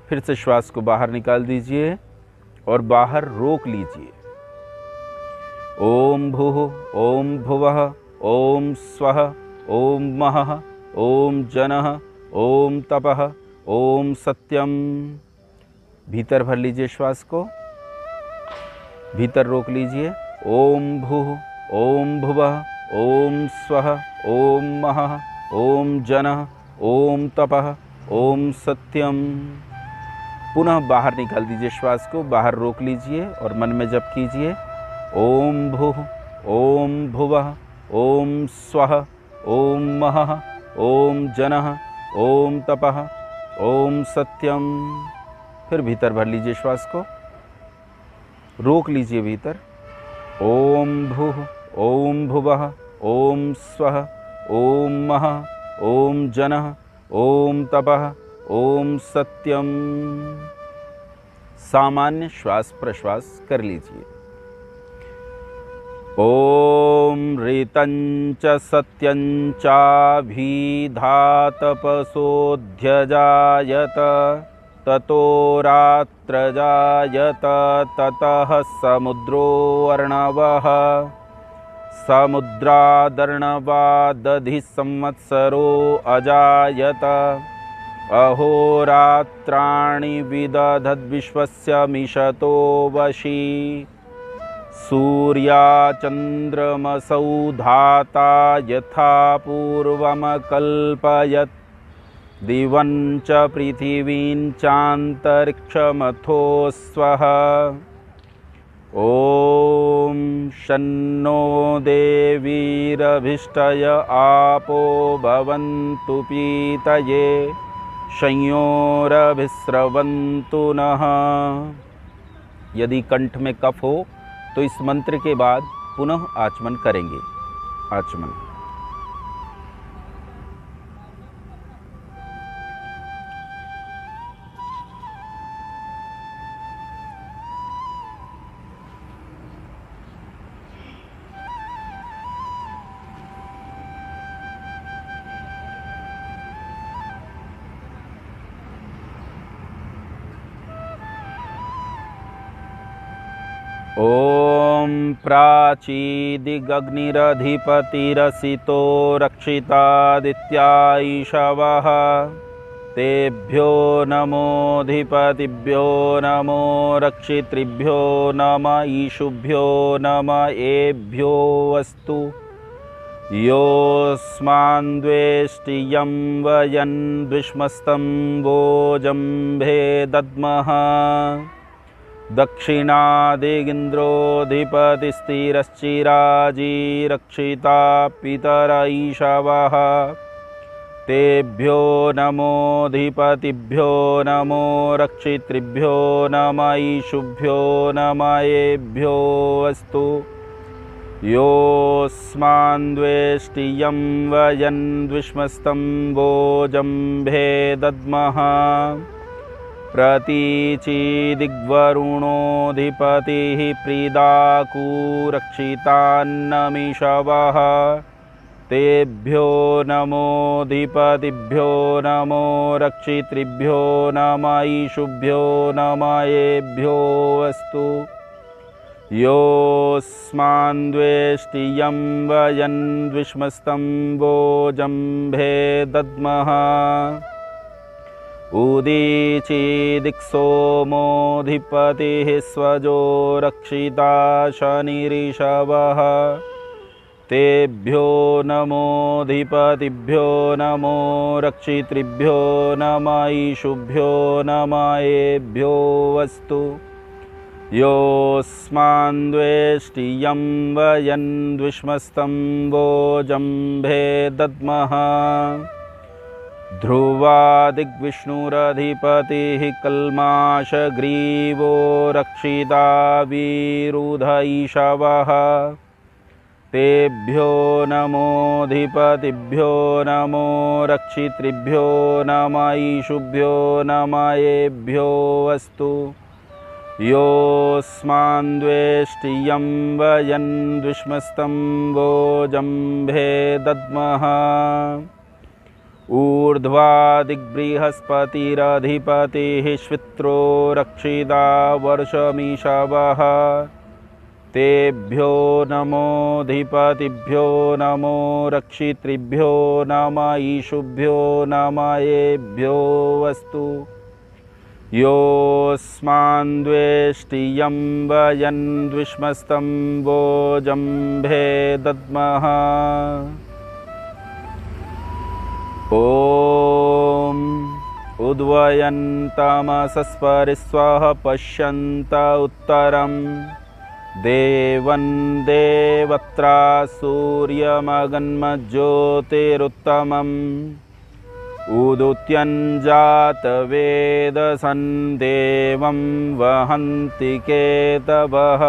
फिर से श्वास को बाहर निकाल दीजिए और बाहर रोक लीजिए। ओम भूः ओम भुवः ओम स्वः ओम महः ओम जनः ओम तपः ओम सत्यम। भीतर भर लीजिए श्वास को, भीतर रोक लीजिए। ओम भूः ओम भुवः ओम स्वः ओम महः ओम जनः ओम तपः ओम सत्यम। पुनः बाहर निकाल दीजिए श्वास को, बाहर रोक लीजिए और मन में जप कीजिए। ओम भूः ओम भुवः ओम स्वः ओम महः ओम जनः ओम तपः ओम सत्यम। फिर भीतर भर लीजिए श्वास को, रोक लीजिए भीतर। ओम भूः ओम भुवः ओम स्वः ओम महः ओम जनः ओम तपः ओम सत्यम। सामान्य श्वास प्रश्वास कर लीजिए। ओम ऋतञ्च सत्यञ्च अभिधातपसोऽध्यजायत ततो रात्र जायत ततः समुद्रो अर्णवः समुद्रादर्णवादधिः संवत्सरो अजायत अहोरात्राणि विदधद्विश्वस्य मिषतो वशी सूर्याचन्द्रमसौ धाता यथा पूर्वमकल्पयत् दिवं च पृथिवीं चान्तरिक्षमथो स्वः। ॐ शन्नो देवीरभिष्टय आपो भवन्तु पीतये संयोरभिस्रवन्तु नः। यदि कंठ में कफ हो तो इस मंत्र के बाद पुनः आचमन करेंगे। आचमन। ॐ प्राचीदिगग्निरधिपतिरसितो रक्षितादित्या ईशवः तेभ्यो नमोऽधिपतिभ्यो नमो रक्षितृभ्यो नम ईशुभ्यो नम एभ्यो अस्तु। योऽस्मान्द्वेष्टियं वयन् द्विष्मस्तं वोजम्भे दद्मः दक्षिणादिगिन्द्रोऽधिपतिस्थिरश्चिराजीरक्षिता पितर ईशवः तेभ्यो नमोऽधिपतिभ्यो नमो रक्षितृभ्यो नम ईशुभ्यो नम एभ्यो अस्तु। योऽस्मान्द्वेष्टियं वयन् द्विष्मस्तं वोजम्भे दद्मः प्रतीचीदिग्वरुणोऽधिपतिः प्रीदाकुरक्षितान्नमिषवः तेभ्यो नमोऽधिपतिभ्यो नमो रक्षितृभ्यो नम ईशुभ्यो नम एभ्यो अस्तु। योऽस्मान्द्वेष्टियं वयन् द्विष्मस्तं वोजम्भे दद्मः उदीचीदिक्सोमोऽधिपतिः स्वजो रक्षिता शनिरिषभः तेभ्यो नमोऽधिपतिभ्यो नमो रक्षितृभ्यो नमः ईशुभ्यो नमः एभ्यो वस्तु योऽस्मान्द्वेष्टियं वयन् द्विष्मस्तं वोजम्भे दद्मः ध्रुवादिग्विष्णुरधिपतिः कल्माषग्रीवो रक्षिता विरुध ईशवः तेभ्यो नमोऽधिपतिभ्यो नमो रक्षितृभ्यो नमः ईशुभ्यो नमः एभ्यो वस्तु योऽस्मान्द्वेष्टियं वयन् द्विष्मस्तं वोजम्भे दद्मः ऊर्ध्वादिग्बृहस्पतिरधिपतिः श्वित्रो रक्षिता वर्षमीषवः तेभ्यो नमोऽधिपतिभ्यो नमो रक्षितृभ्यो नमः ईशुभ्यो नमः एभ्यो वस्तु योऽस्मान्द्वेष्टियं वयन् द्विष्मस्तं वोजम्भे दद्मः ॐ उद्वयन्तमसस्परिस्वः पश्यन्त उत्तरं देवं देवत्रा सूर्यमगन्मज्योतिरुत्तमम् उदुत्यञ्जातवेदसं देवं वहन्ति केतवः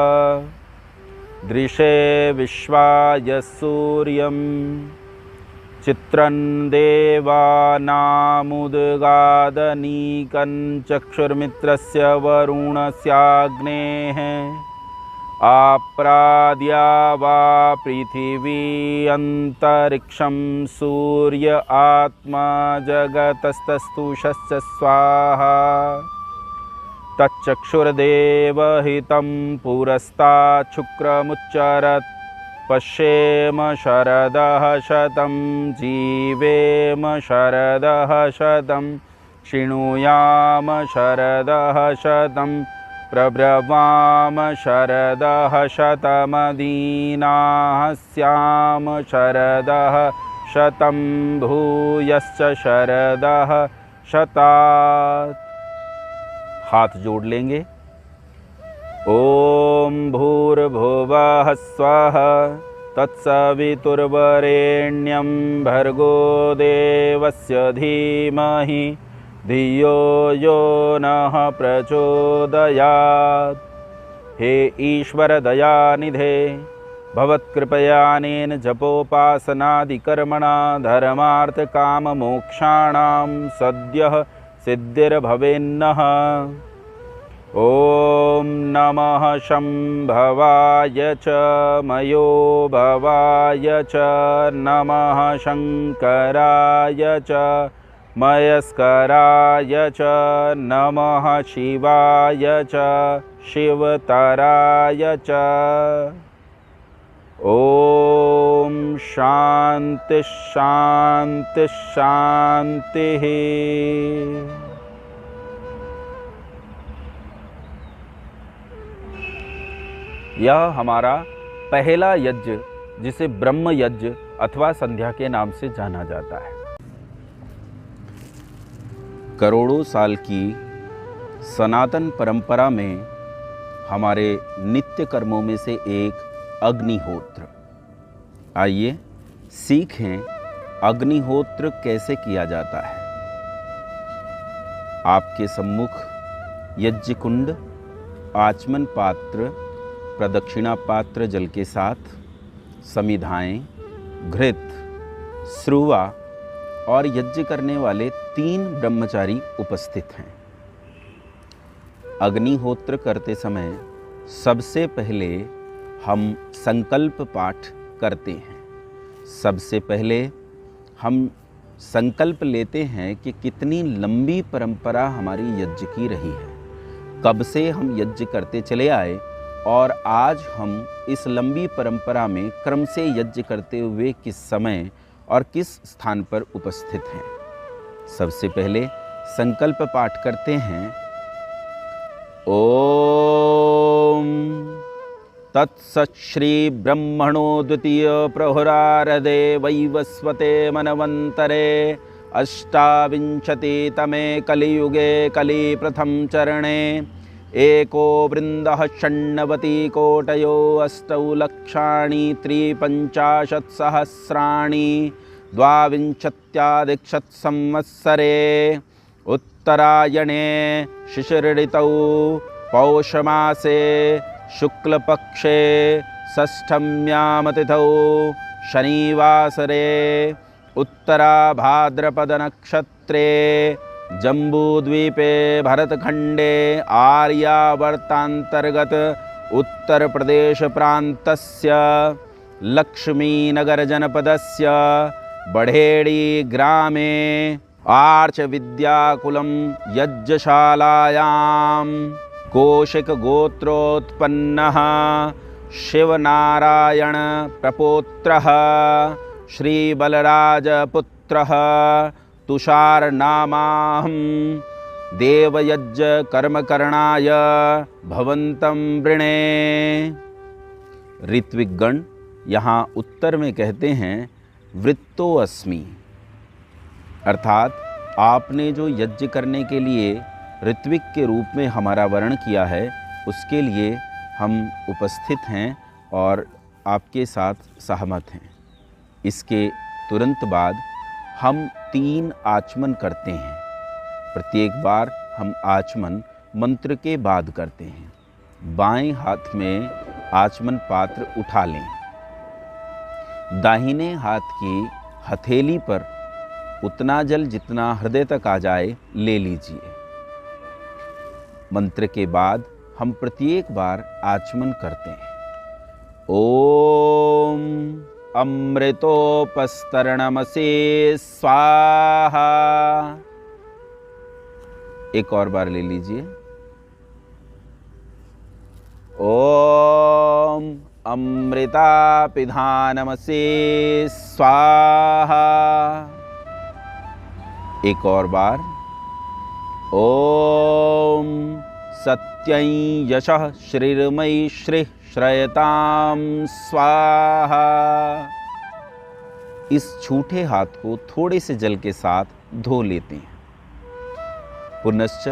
दृशे विश्वाय सूर्यम् चित्रं देवानामुद्गादनीकं चक्षुर्मित्रस्य वरुणस्याग्नेः आप्राद्या वा पृथिवी अन्तरिक्षं सूर्य आत्मा जगतस्तस्तुषश्च स्वाहा तच्चक्षुर्देवहितं पुरस्तात् शुक्रमुच्चरत् पश्येम शरदः शतं जीवेम शरदः शतं शृणुयाम शरदः शतं प्रब्रवाम शरदः शतमदीनाः स्याम शरदः शतं भूयश्च शरदः शतात्। हाथ जोड़ लेंगे। ॐ भूर्भुवः स्वः तत्सवितुर्वरेण्यं भर्गो देवस्य धीमहि धियो यो नः प्रचोदयात्। हे ईश्वर दयानिधे भवत्कृपयानेन जपोपासनादिकर्मणा धर्मार्थकाममोक्षाणां सद्यः सिद्धिर्भवेन्नः। ॐ नमः शम्भवाय च मयो भवाय च नमः शङ्कराय च मयस्कराय च नमः शिवाय च शिवतराय च। ॐ शान्ति शान्ति शान्तिः। यह हमारा पहला यज्ञ जिसे ब्रह्म यज्ञ अथवा संध्या के नाम से जाना जाता है। करोड़ों साल की सनातन परंपरा में हमारे नित्य कर्मों में से एक अग्निहोत्र। आइए सीखें अग्निहोत्र कैसे किया जाता है। आपके सम्मुख यज्ञ कुंड, आचमन पात्र, प्रदक्षिणा पात्र जल के साथ समिधाएं, घृत, स्रुवा और यज्ञ करने वाले 3 ब्रह्मचारी उपस्थित हैं। अग्निहोत्र करते समय सबसे पहले हम संकल्प पाठ करते हैं। सबसे पहले हम संकल्प लेते हैं कि कितनी लंबी परंपरा हमारी यज्ञ की रही है, कब से हम यज्ञ करते चले आए और आज हम इस लंबी परंपरा में क्रम से यज्ञ करते हुए किस समय और किस स्थान पर उपस्थित हैं। सबसे पहले संकल्प पाठ करते हैं। ओम तत्सत् श्री ब्रह्मणो द्वितीय प्रहुरारदे वैवस्वते मनवंतरे अष्टाविंशतितमे कलियुगे कली प्रथम चरणे एको वृन्दः षण्णवति कोटयो अष्टौ लक्षाणि त्रिपञ्चाशत्सहस्राणि द्वाविंशत्यादिशत्संवत्सरे उत्तरायणे शिशिरऋतौ पौषमासे शुक्लपक्षे षष्ठम्यामतिथौ शनिवासरे उत्तराभाद्रपदनक्षत्रे जम्बूद्वीपे भरतखण्डे आर्यावर्तान्तर्गत उत्तरप्रदेशप्रान्तस्य लक्ष्मीनगरजनपदस्य बढ़ेड़ी ग्रामे आर्षविद्याकुलं यज्ञशालायां कौशिकगोत्रोत्पन्नः शिवनारायण प्रपौत्रः श्रीबलराजपुत्रः तुषारनामाहं देवयज्ञ कर्मकरणाय भवन्तं वृणे। ऋत्विकगण यहाँ उत्तर में कहते हैं वृत्तो अस्मि, अर्थात आपने जो यज्ञ करने के लिए ऋत्विक के रूप में हमारा वर्ण किया है उसके लिए हम उपस्थित हैं और आपके साथ सहमत हैं। इसके तुरंत बाद हम 3 आचमन करते हैं। प्रत्येक बार हम आचमन मंत्र के बाद करते हैं। बाएं हाथ में आचमन पात्र उठा लें। दाहिने हाथ की हथेली पर उतना जल जितना हृदय तक आ जाए ले लीजिए। मंत्र के बाद हम प्रत्येक बार आचमन करते हैं। ओम अमृतोपस्तरणमसे स्वाहा। एक और बार ले लीजिए। ओम अमृतापिधानमसे स्वाहा। एक और बार। ओम सत्यं यशः श्रीर्मयि श्री श्रयताम स्वाहा। इस छूटे हाथ को थोड़े से जल के साथ धो लेते हैं। पुनश्च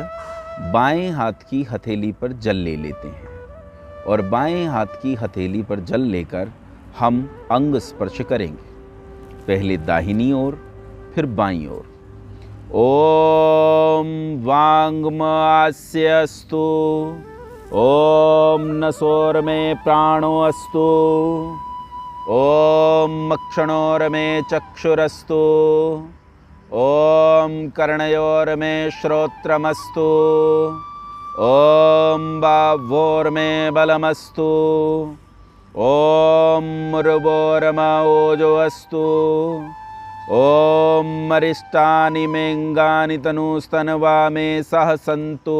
बाएं हाथ की हथेली पर जल ले लेते हैं और बाएं हाथ की हथेली पर जल लेकर हम अंग स्पर्श करेंगे। पहले दाहिनी ओर फिर बाईं ओर। ओम वांग्मास्यस्तु। ओम नसोर में प्राणो अस्तु। ओम मक्षणोर में चक्षुरस्तु। ओम कर्णयोर में श्रोत्रमस्तु। ओम बाह्वोर में बलमस्तु। ओम मुरुवोरमा ओजो अस्तु। ओम मरिष्टानि मेंगानि तनुस्तनवा में सह सन्तु।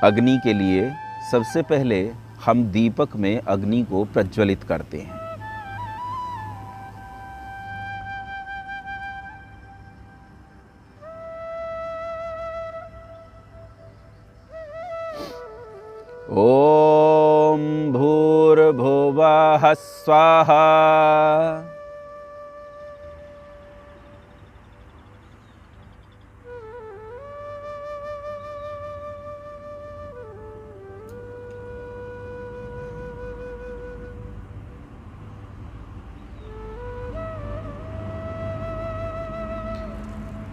अग्नि के लिए सबसे पहले हम दीपक में अग्नि को प्रज्वलित करते हैं। ओम भूर्भुवः स्वाहा।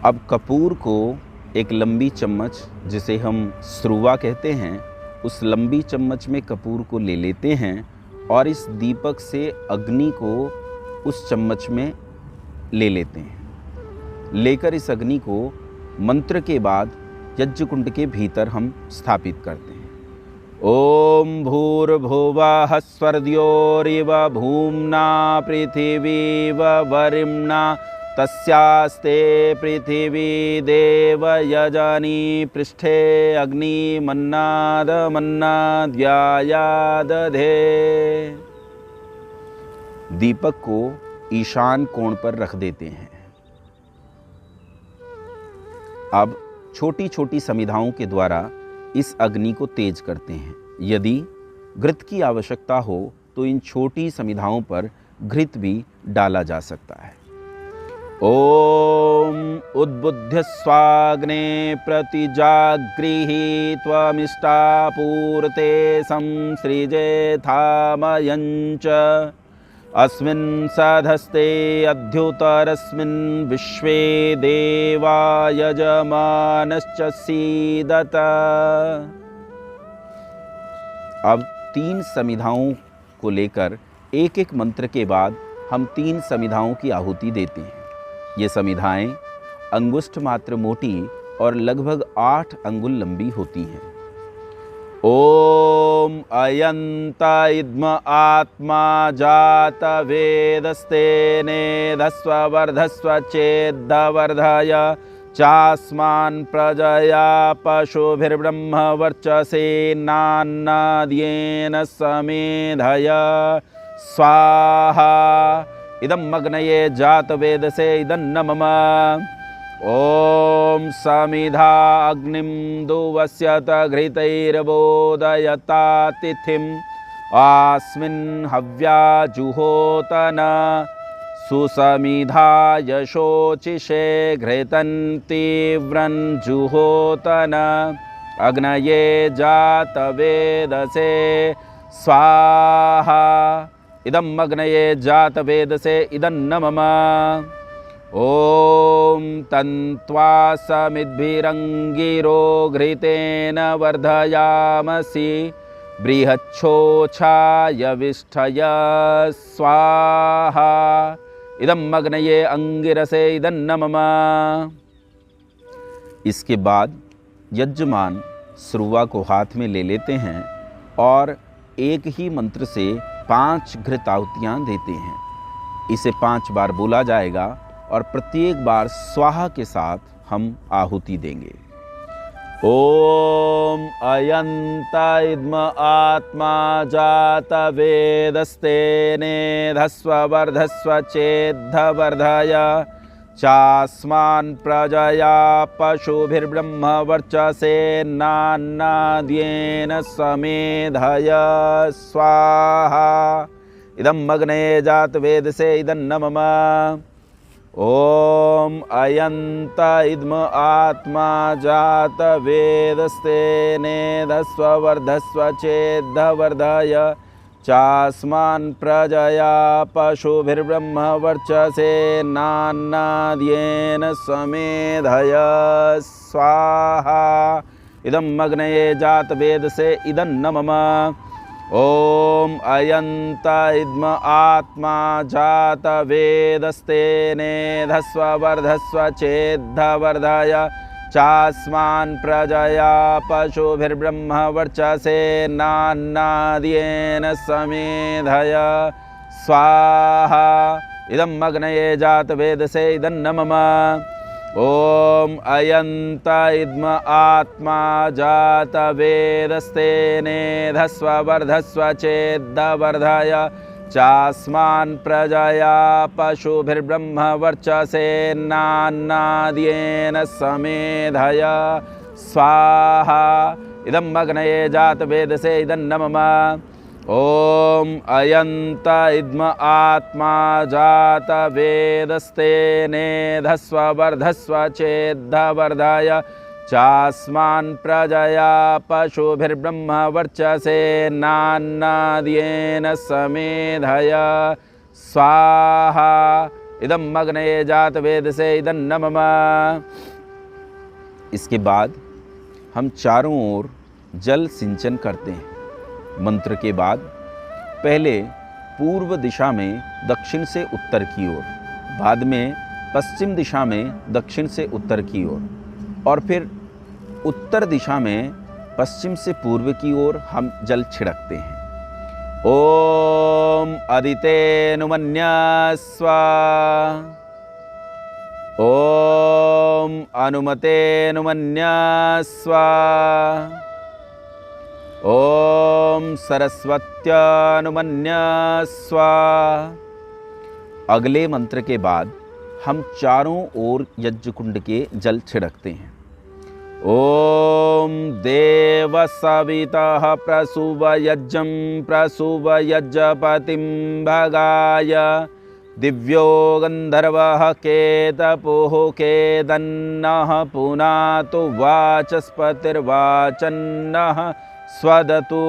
अब कपूर को एक लंबी चम्मच, जिसे हम स्रुवा कहते हैं, उस लंबी चम्मच में कपूर को ले लेते हैं और इस दीपक से अग्नि को उस चम्मच में ले लेते हैं। लेकर इस अग्नि को मंत्र के बाद यज्ञ कुंड के भीतर हम स्थापित करते हैं। ओम भूर्भुवः स्वर्द्योरिव भूम्ना पृथिवीव वरिम्ना तस्यास्ते पृथिवी देव यजनी पृष्ठे अग्नि मन्नाद मन्नाद्यायादधे। दीपक को ईशान कोण पर रख देते हैं। अब छोटी छोटी समिधाओं के द्वारा इस अग्नि को तेज करते हैं। यदि घृत की आवश्यकता हो तो इन छोटी समिधाओं पर घृत भी डाला जा सकता है। ओम उद्बुद्ध स्वाग्ने प्रतिजागृहि त्वमिष्टापूर्ते संसृजेथामयञ्च अस्मिन् सधस्ते अध्युतरस्मिन् विश्वे देवा यजमानश्च सीदत। अब 3 समिधाओं को लेकर एक एक मंत्र के बाद हम 3 समिधाओं की आहुति देते हैं। ये समिधाएं अंगुष्ठ मात्र मोटी और लगभग 8 अंगुल लंबी होती हैं। ओम अयंत इद्म आत्मा जात वेदस्तेने धस्व वर्धस्व चेद्वर्धय चास्मान् प्रजया पशुभिर्ब्रह्म वर्चसेनान्नाद्येन समेधय स्वाहा इदं अग्नये जातवेदसे इदन्न मम। ओम समिधा अग्निं दुवस्यत घृतैर्बोधयता तिथिम् अस्मिन् हव्या जुहोतन सुसमिधा यशोचिषे घृतं तीव्रं जुहोतन अग्नये जातवेदसे स्वाहा इदं अग्नये जातवेदसे इदन्न मम। ओम तन्त्वा समिद्भिरङ्गिरो घृतेन वर्धयामसि बृहच्छोछाय विष्ठय स्वाहा इदं अग्नये अंगिरसे इदन्न मम। इसके बाद यजमान श्रुवा को हाथ में ले लेते हैं और एक ही मंत्र से 5 घृताहुतियाँ देते हैं। इसे 5 बार बोला जाएगा और प्रत्येक बार स्वाहा के साथ हम आहुति देंगे। ओम अयंत इद्म आत्मा जात वेदस्तेने धस्व वर्धस्व चेद्वर्धय चास्मान् प्रजया पशुभिर्ब्रह्म वर्चसेनान्नाद्येन समेधय स्वाहा इदं अग्नये जातवेदसे इदन्न मम। ओम अयंत इद्म आत्मा जात वेदस्तेने धस्व वर्धस्व चेद्वर्धय चास्मान् प्रजया पशुभिर्ब्रह्म वर्चसेनान्नाद्येन समेधय स्वाहा इदं अग्नये जातवेदसे इदन्न मम। ओम अयंत इद्म आत्मा जात वेदस्तेने धस्व वर्धस्व चेद्वर्धय चास्मान् प्रजया पशुभिर्ब्रह्म वर्चसेनान्नाद्येन समेधय स्वाहा इदं अग्नये जातवेदसे इदन्न मम। ओम अयंत इद्म आत्मा जात वेदस्तेने धस्व वर्धस्व चेद्वर्धय चास्मान् प्रजया पशुभिर्ब्रह्म वर्चसेनान्नाद्येन समेधय स्वाहा इदं अग्नये जातवेदसे इदन्न मम। ओम अयंत इद्म आत्मा जात वेदस्तेने धस्व वर्धस्व चेद्वर्धय चास्मान् प्रजया पशुभिर्ब्रह्म वर्चसेनान्नाद्येन समेधय स्वाहा इदं अग्नये जातवेदसे इदन्न मम। इसके बाद हम चारों ओर जल सिंचन करते हैं। मंत्र के बाद पहले पूर्व दिशा में दक्षिण से उत्तर की ओर, बाद में पश्चिम दिशा में दक्षिण से उत्तर की ओर और फिर उत्तर दिशा में पश्चिम से पूर्व की ओर हम जल छिड़कते हैं। ओम अदितेनुमन्यस्व ओम अनुमतेनुमन्यस्व ओम सरस्वत्यनुमन्यस्व। अगले मंत्र के बाद हम चारों ओर यज्ञ कुंड के जल छिड़कते हैं। ॐ देवसवितः प्रसूवयज्ञं प्रसूवयज्ञपतिं भगाय दिव्यो गन्धर्वः केतपुः केदन्नः पुनातु वाचस्पतिर्वाचन्नः स्वदतु।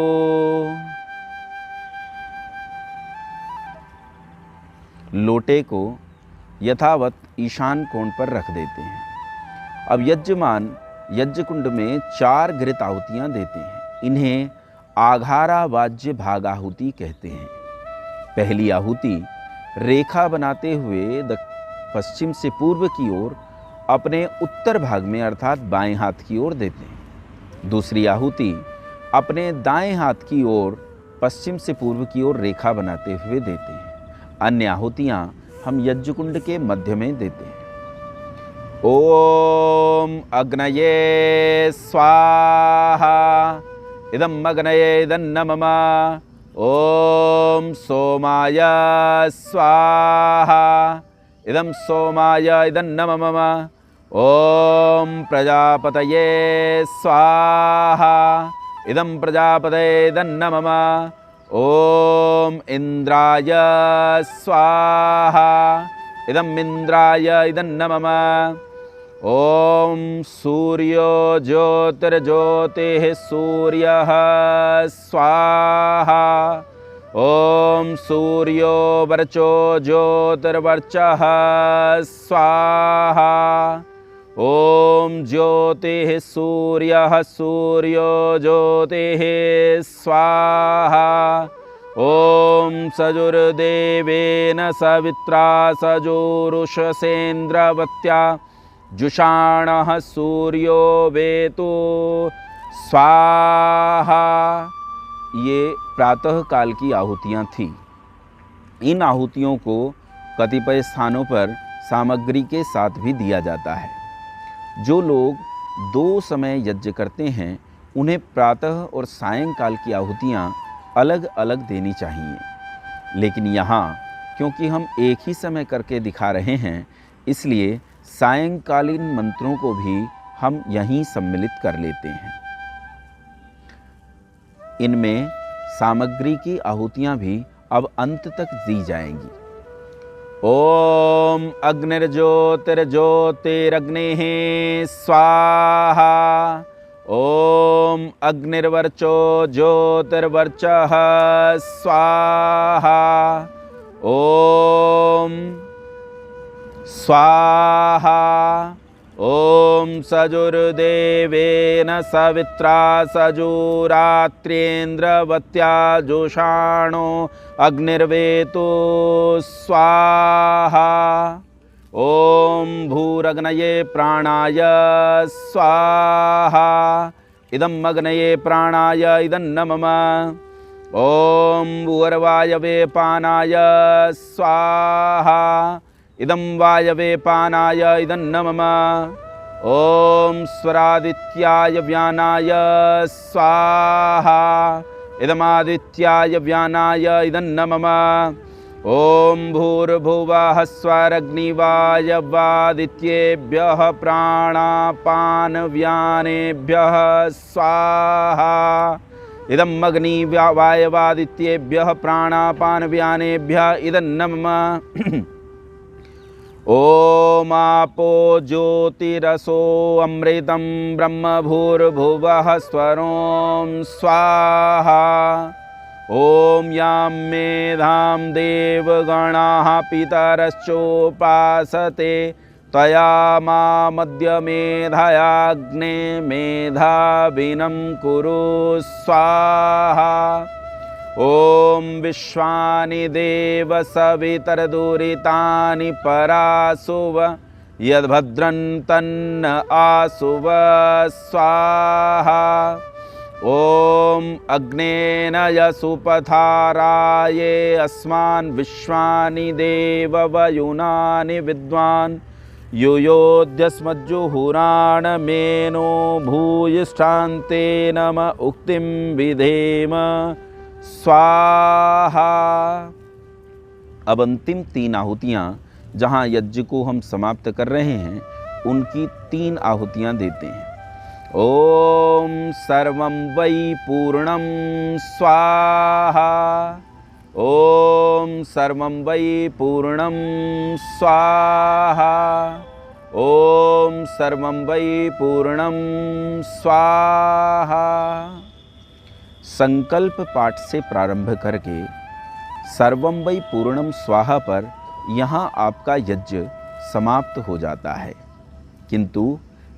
लोटे को यथावत ईशान कोण पर रख देते हैं। अब यजमान यज्ञ कुंड में 4 घृत आहुतियाँ देते हैं। इन्हें आघारा वाज्य भागाहुति कहते हैं। पहली आहुति रेखा बनाते हुए पश्चिम से पूर्व की ओर अपने उत्तर भाग में अर्थात बाएं हाथ की ओर देते हैं। दूसरी आहुति अपने दाएं हाथ की ओर पश्चिम से पूर्व की ओर रेखा बनाते हुए देते हैं। अन्य आहुतियाँ हम यज्ञ कुंड के मध्य में देते हैं। ओम अग्नये स्वाहा इदम अग्नये इदन्नमम। ओम सोमाय स्वाहा इदम सोमाय इदन्नमम। ओम प्रजापतये स्वाहा इदम प्रजापतये इदन्नमम। ओम इंद्राय स्वाहा इदम इंद्राय इदन्नमम। ओम सूर्यो ज्योतिर्ज्योतिः सूर्यः स्वाहा। ओम सूर्यो वर्चो ज्योतिर्वर्चः स्वाहा। ओम ज्योतिः सूर्यः सूर्यो ज्योतिः स्वाहा। ओम सजुर्देवेन सवित्रा सजुरुषसेन्द्रवत्या जुषाणः सूर्यो वेतु स्वाहा। ये प्रातः काल की आहुतियाँ थीं। इन आहुतियों को कतिपय स्थानों पर सामग्री के साथ भी दिया जाता है। जो लोग 2 समय यज्ञ करते हैं उन्हें प्रातः और सायंकाल की आहुतियाँ अलग अलग देनी चाहिए। लेकिन यहाँ क्योंकि हम एक ही समय करके दिखा रहे हैं इसलिए सायंकालीन मंत्रों को भी हम यहीं सम्मिलित कर लेते हैं। इनमें सामग्री की आहुतियाँ भी अब अंत तक दी जाएंगी। ओम अग्निर्ज्योतिर्ज्योतिरग्निः स्वाहा। ओम अग्निर्वर्चो ज्योतिर्वर्चः स्वाहा। ओम स्वाहा। ओम सजुर्देवेन सवित्रा सजुरात्रेन्द्रवत्या जुषाणो अग्निर्वेतु स्वाहा। ओम भूरग्नये प्राणाय स्वाहा इदम अग्नये प्राणाय इदन्नमम। ओम भूर्वायवे पानाय स्वाहा इदं वायवे पानाय इदन्नमम। ओम स्वरादित्याय व्यानाय स्वाहा इदमादित्याय व्यानाय इदन्नमम। ओम भूर्भुवः स्वरग्निवायवादित्येभ्यः प्राणापानव्यानेभ्यः स्वाहा इदं अग्निवायवादित्येभ्यः प्राणापानव्यानेभ्यः इदन्नमम। ओम आपो ज्योतिरसो अमृतं ब्रह्म भूर्भुवः स्वरों स्वाहा। ओम यां मेधां देवगणाः पितरश्चोपासते तया मामद्य मेधयाग्ने मेधाविनं कुरु स्वाहा। ओम विश्वानि देव सवितरदुरितानि परासुव यद्भद्रं तन्न आसुव स्वाहा। ओम अग्नेन यसुपथाराये अस्मान् विश्वानि देव वयुनानि विद्वान् युयोध्यस्मज्जुहुराण मेनो भूयिष्ठान्ते नम उक्तिं विधेम स्वाहा। अब अंतिम 3 आहुतियाँ जहाँ यज्ञ को हम समाप्त कर रहे हैं उनकी 3 आहुतियाँ देते हैं। ओम सर्वं वै पूर्णं स्वाहा। ओम सर्वं वै पूर्णं स्वाहा। ओम सर्वं वै पूर्णं स्वाहा। संकल्प पाठ से प्रारंभ करके सर्वं वै पूर्णं स्वाहा पर यहाँ आपका यज्ञ समाप्त हो जाता है, किंतु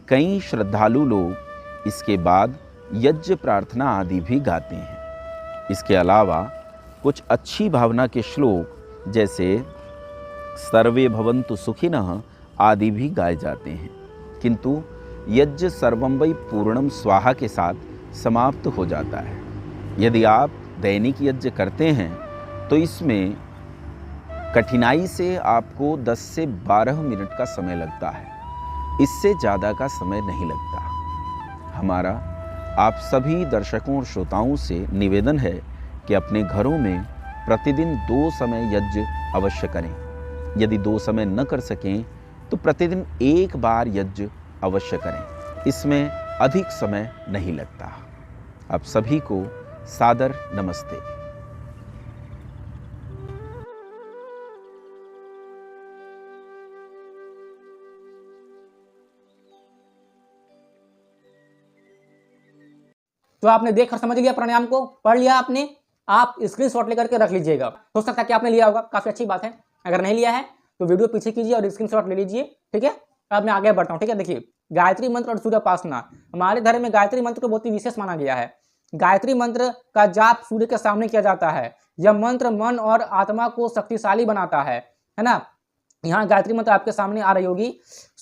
कई श्रद्धालु लोग इसके बाद यज्ञ प्रार्थना आदि भी गाते हैं। इसके अलावा कुछ अच्छी भावना के श्लोक जैसे सर्वे भवन्तु सुखिनः आदि भी गाए जाते हैं, किंतु यज्ञ सर्वं वै पूर्णं स्वाहा के साथ समाप्त हो जाता है। यदि आप दैनिक यज्ञ करते हैं तो इसमें कठिनाई से आपको 10 से 12 मिनट का समय लगता है, इससे ज़्यादा का समय नहीं लगता। हमारा आप सभी दर्शकों और श्रोताओं से निवेदन है कि अपने घरों में प्रतिदिन 2 समय यज्ञ अवश्य करें। यदि 2 समय न कर सकें तो प्रतिदिन 1 बार यज्ञ अवश्य करें, इसमें अधिक समय नहीं लगता। आप सभी को सादर नमस्ते। तो आपने देख कर समझ लिया, प्राणायाम को पढ़ लिया आपने, आप स्क्रीनशॉट लेकर के रख लीजिएगा। हो सकता है कि आपने लिया होगा, काफी अच्छी बात है। अगर नहीं लिया है तो वीडियो पीछे कीजिए और स्क्रीनशॉट ले लीजिए, ठीक है। अब मैं आगे बढ़ता हूँ, ठीक है। देखिए, गायत्री मंत्र और सूर्योपासना, हमारे धर्म में गायत्री मंत्र को बहुत ही विशेष माना गया है। गायत्री मंत्र का जाप सूर्य के सामने किया जाता है। यह मंत्र मन और आत्मा को शक्तिशाली बनाता है ना। यहाँ गायत्री मंत्र आपके सामने आ रही होगी।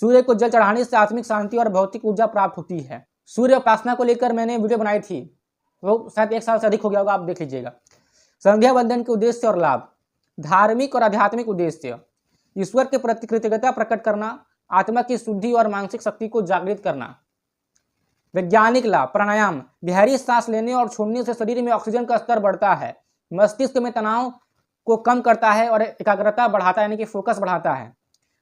सूर्य को जल चढ़ाने से आत्मिक शांति और भौतिक ऊर्जा प्राप्त होती है। सूर्य उपासना को लेकर मैंने वीडियो बनाई थी, वो शायद 1 साल से अधिक हो गया होगा, आप देख लीजिएगा। संध्या वंदन के उद्देश्य और लाभ, धार्मिक और आध्यात्मिक उद्देश्य, ईश्वर के प्रति कृतज्ञता प्रकट करना, आत्मा की शुद्धि और मानसिक शक्ति को जागृत करना। वैज्ञानिक लाभ, प्राणायाम गहरी सांस लेने और छोड़ने से शरीर में ऑक्सीजन का स्तर बढ़ता है, मस्तिष्क में तनाव को कम करता है और एकाग्रता बढ़ाता है, यानी कि फोकस बढ़ाता है।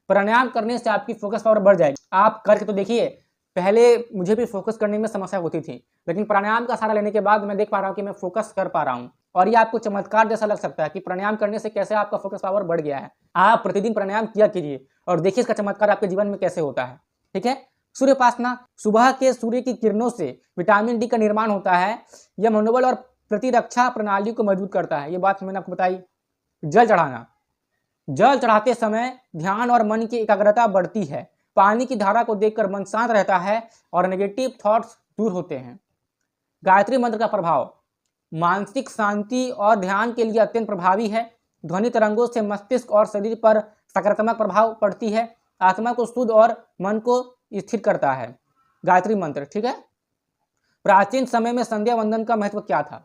प्राणायाम करने से आपकी फोकस पावर बढ़ जाएगी। आप करके तो देखिए, पहले मुझे भी फोकस करने में समस्या होती थी, लेकिन प्राणायाम का सहारा लेने के बाद मैं देख पा रहा हूँ कि मैं फोकस कर पा रहा हूँ। और ये आपको चमत्कार जैसा लग सकता है कि प्राणायाम करने से कैसे आपका फोकस पावर बढ़ गया है। आप प्रतिदिन प्राणायाम किया कीजिए और देखिए इसका चमत्कार आपके जीवन में कैसे होता है, ठीक है। सूर्योपासना, सुबह के सूर्य की किरणों से विटामिन डी का निर्माण होता है। यह मनोबल और प्रतिरक्षा प्रणाली को मजबूत करता है। ये बात मैंने आपको बताई। जल चढ़ाना, जल चढ़ाते समय ध्यान और मन की एकाग्रता बढ़ती है। पानी की धारा को देखकर मन शांत रहता है और नेगेटिव थॉट्स दूर होते हैं। गायत्री मंत्र का प्रभाव, मानसिक शांति और ध्यान के लिए अत्यंत प्रभावी है। ध्वनि तरंगों से मस्तिष्क और शरीर पर सकारात्मक प्रभाव पड़ती है। आत्मा को शुद्ध और मन को स्थिर करता है गायत्री मंत्र, ठीक है। प्राचीन समय में संध्या वंदन का महत्व क्या था?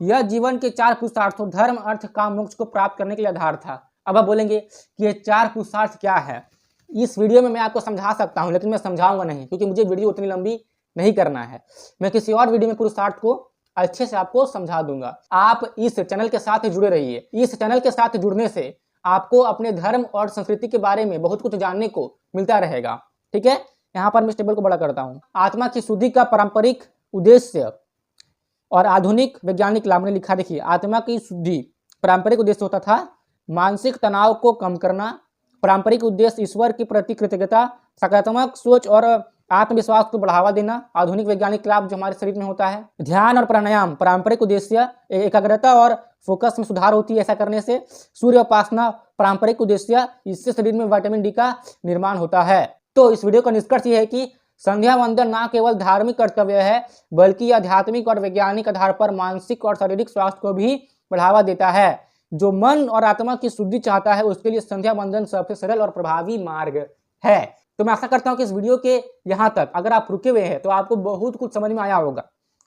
यह जीवन के 4 पुरुषार्थों धर्म, अर्थ, काम, मोक्ष को प्राप्त करने के लिए आधार था। अब आप बोलेंगे कि ये 4 पुरुषार्थ क्या है? इस वीडियो में मैं आपको समझा सकता हूं, लेकिन मैं समझाऊंगा नहीं, क्योंकि मुझे वीडियो उतनी लंबी नहीं करना है। मैं किसी और वीडियो में पुरुषार्थ को अच्छे से आपको समझा दूंगा। आप इस चैनल के साथ जुड़े रहिए। इस चैनल के साथ जुड़ने से आपको अपने धर्म और संस्कृति के बारे में बहुत कुछ जानने को मिलता रहेगा, ठीक है। यहाँ पर मैं इस टेबल को बड़ा करता हूँ। आत्मा की शुद्धि का पारंपरिक उद्देश्य और आधुनिक वैज्ञानिक लाभ ने लिखा। देखिए, आत्मा की शुद्धि पारंपरिक उद्देश्य होता था मानसिक तनाव को कम करना। पारंपरिक उद्देश्य ईश्वर के प्रति कृतज्ञता, सकारात्मक सोच और आत्मविश्वास को बढ़ावा देना। आधुनिक वैज्ञानिक लाभ जो हमारे शरीर में होता है, ध्यान और प्राणायाम। पारंपरिक उद्देश्य एकाग्रता और फोकस में सुधार होती है ऐसा करने से। सूर्य उपासना पारंपरिक उद्देश्य, इससे शरीर में विटामिन डी का निर्माण होता है। तो इस वीडियो का निष्कर्ष ये है कि संध्या वंदन न केवल धार्मिक कर्तव्य है, बल्कि आध्यात्मिक और वैज्ञानिक आधार पर मानसिक और शारीरिक स्वास्थ्य को भी बढ़ावा देता है। जो मन और आत्मा की शुद्धि चाहता है उसके लिए संध्या वंदन सबसे सरल और प्रभावी मार्ग है। तो मैं आशा करता हूं कि इस वीडियो के यहाँ तक अगर आप रुके हुए हैं तो आपको बहुत कुछ समझ में आया होगा,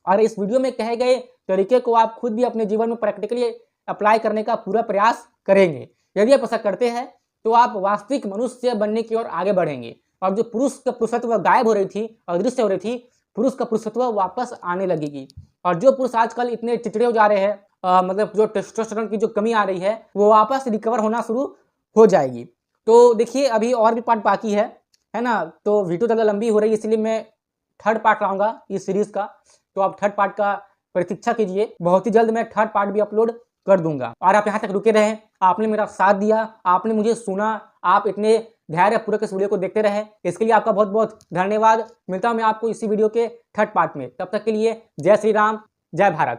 और इस वीडियो में कहे गए तरीके को आप खुद भी अपने जीवन में प्रैक्टिकली अप्लाई करने का पूरा प्रयास करेंगे। यदि आप ऐसा करते हैं तो आप वास्तविक मनुष्य बनने की ओर आगे बढ़ेंगे, और जो पुरुष का पुरुषत्व गायब हो रही थी, अदृश्य हो रही थी, पुरुष का पुरुषत्व वापस आने लगेगी। और जो पुरुष आजकल इतने चिड़चिड़े हो जा रहे हैं, मतलब जो टेस्टोस्टेरोन की जो कमी आ रही है, वो वापस रिकवर होना शुरू हो जाएगी। तो देखिए, अभी और भी पार्ट बाकी है ना। तो वीडियो ज़्यादा लंबी हो रही है, इसलिए मैं थर्ड पार्ट लाऊंगा इस सीरीज का, तो आप थर्ड पार्ट का प्रतीक्षा कीजिए। बहुत ही जल्द मैं थर्ड पार्ट भी अपलोड कर दूंगा। और आप यहाँ तक रुके रहे, आपने मेरा साथ दिया, आपने मुझे सुना, आप इतने धैर्यपूर्वक इस वीडियो को देखते रहे, इसके लिए आपका बहुत बहुत धन्यवाद। मिलता हूँ मैं आपको इसी वीडियो के थर्ड पार्ट में। तब तक के लिए जय श्री राम, जय भारत।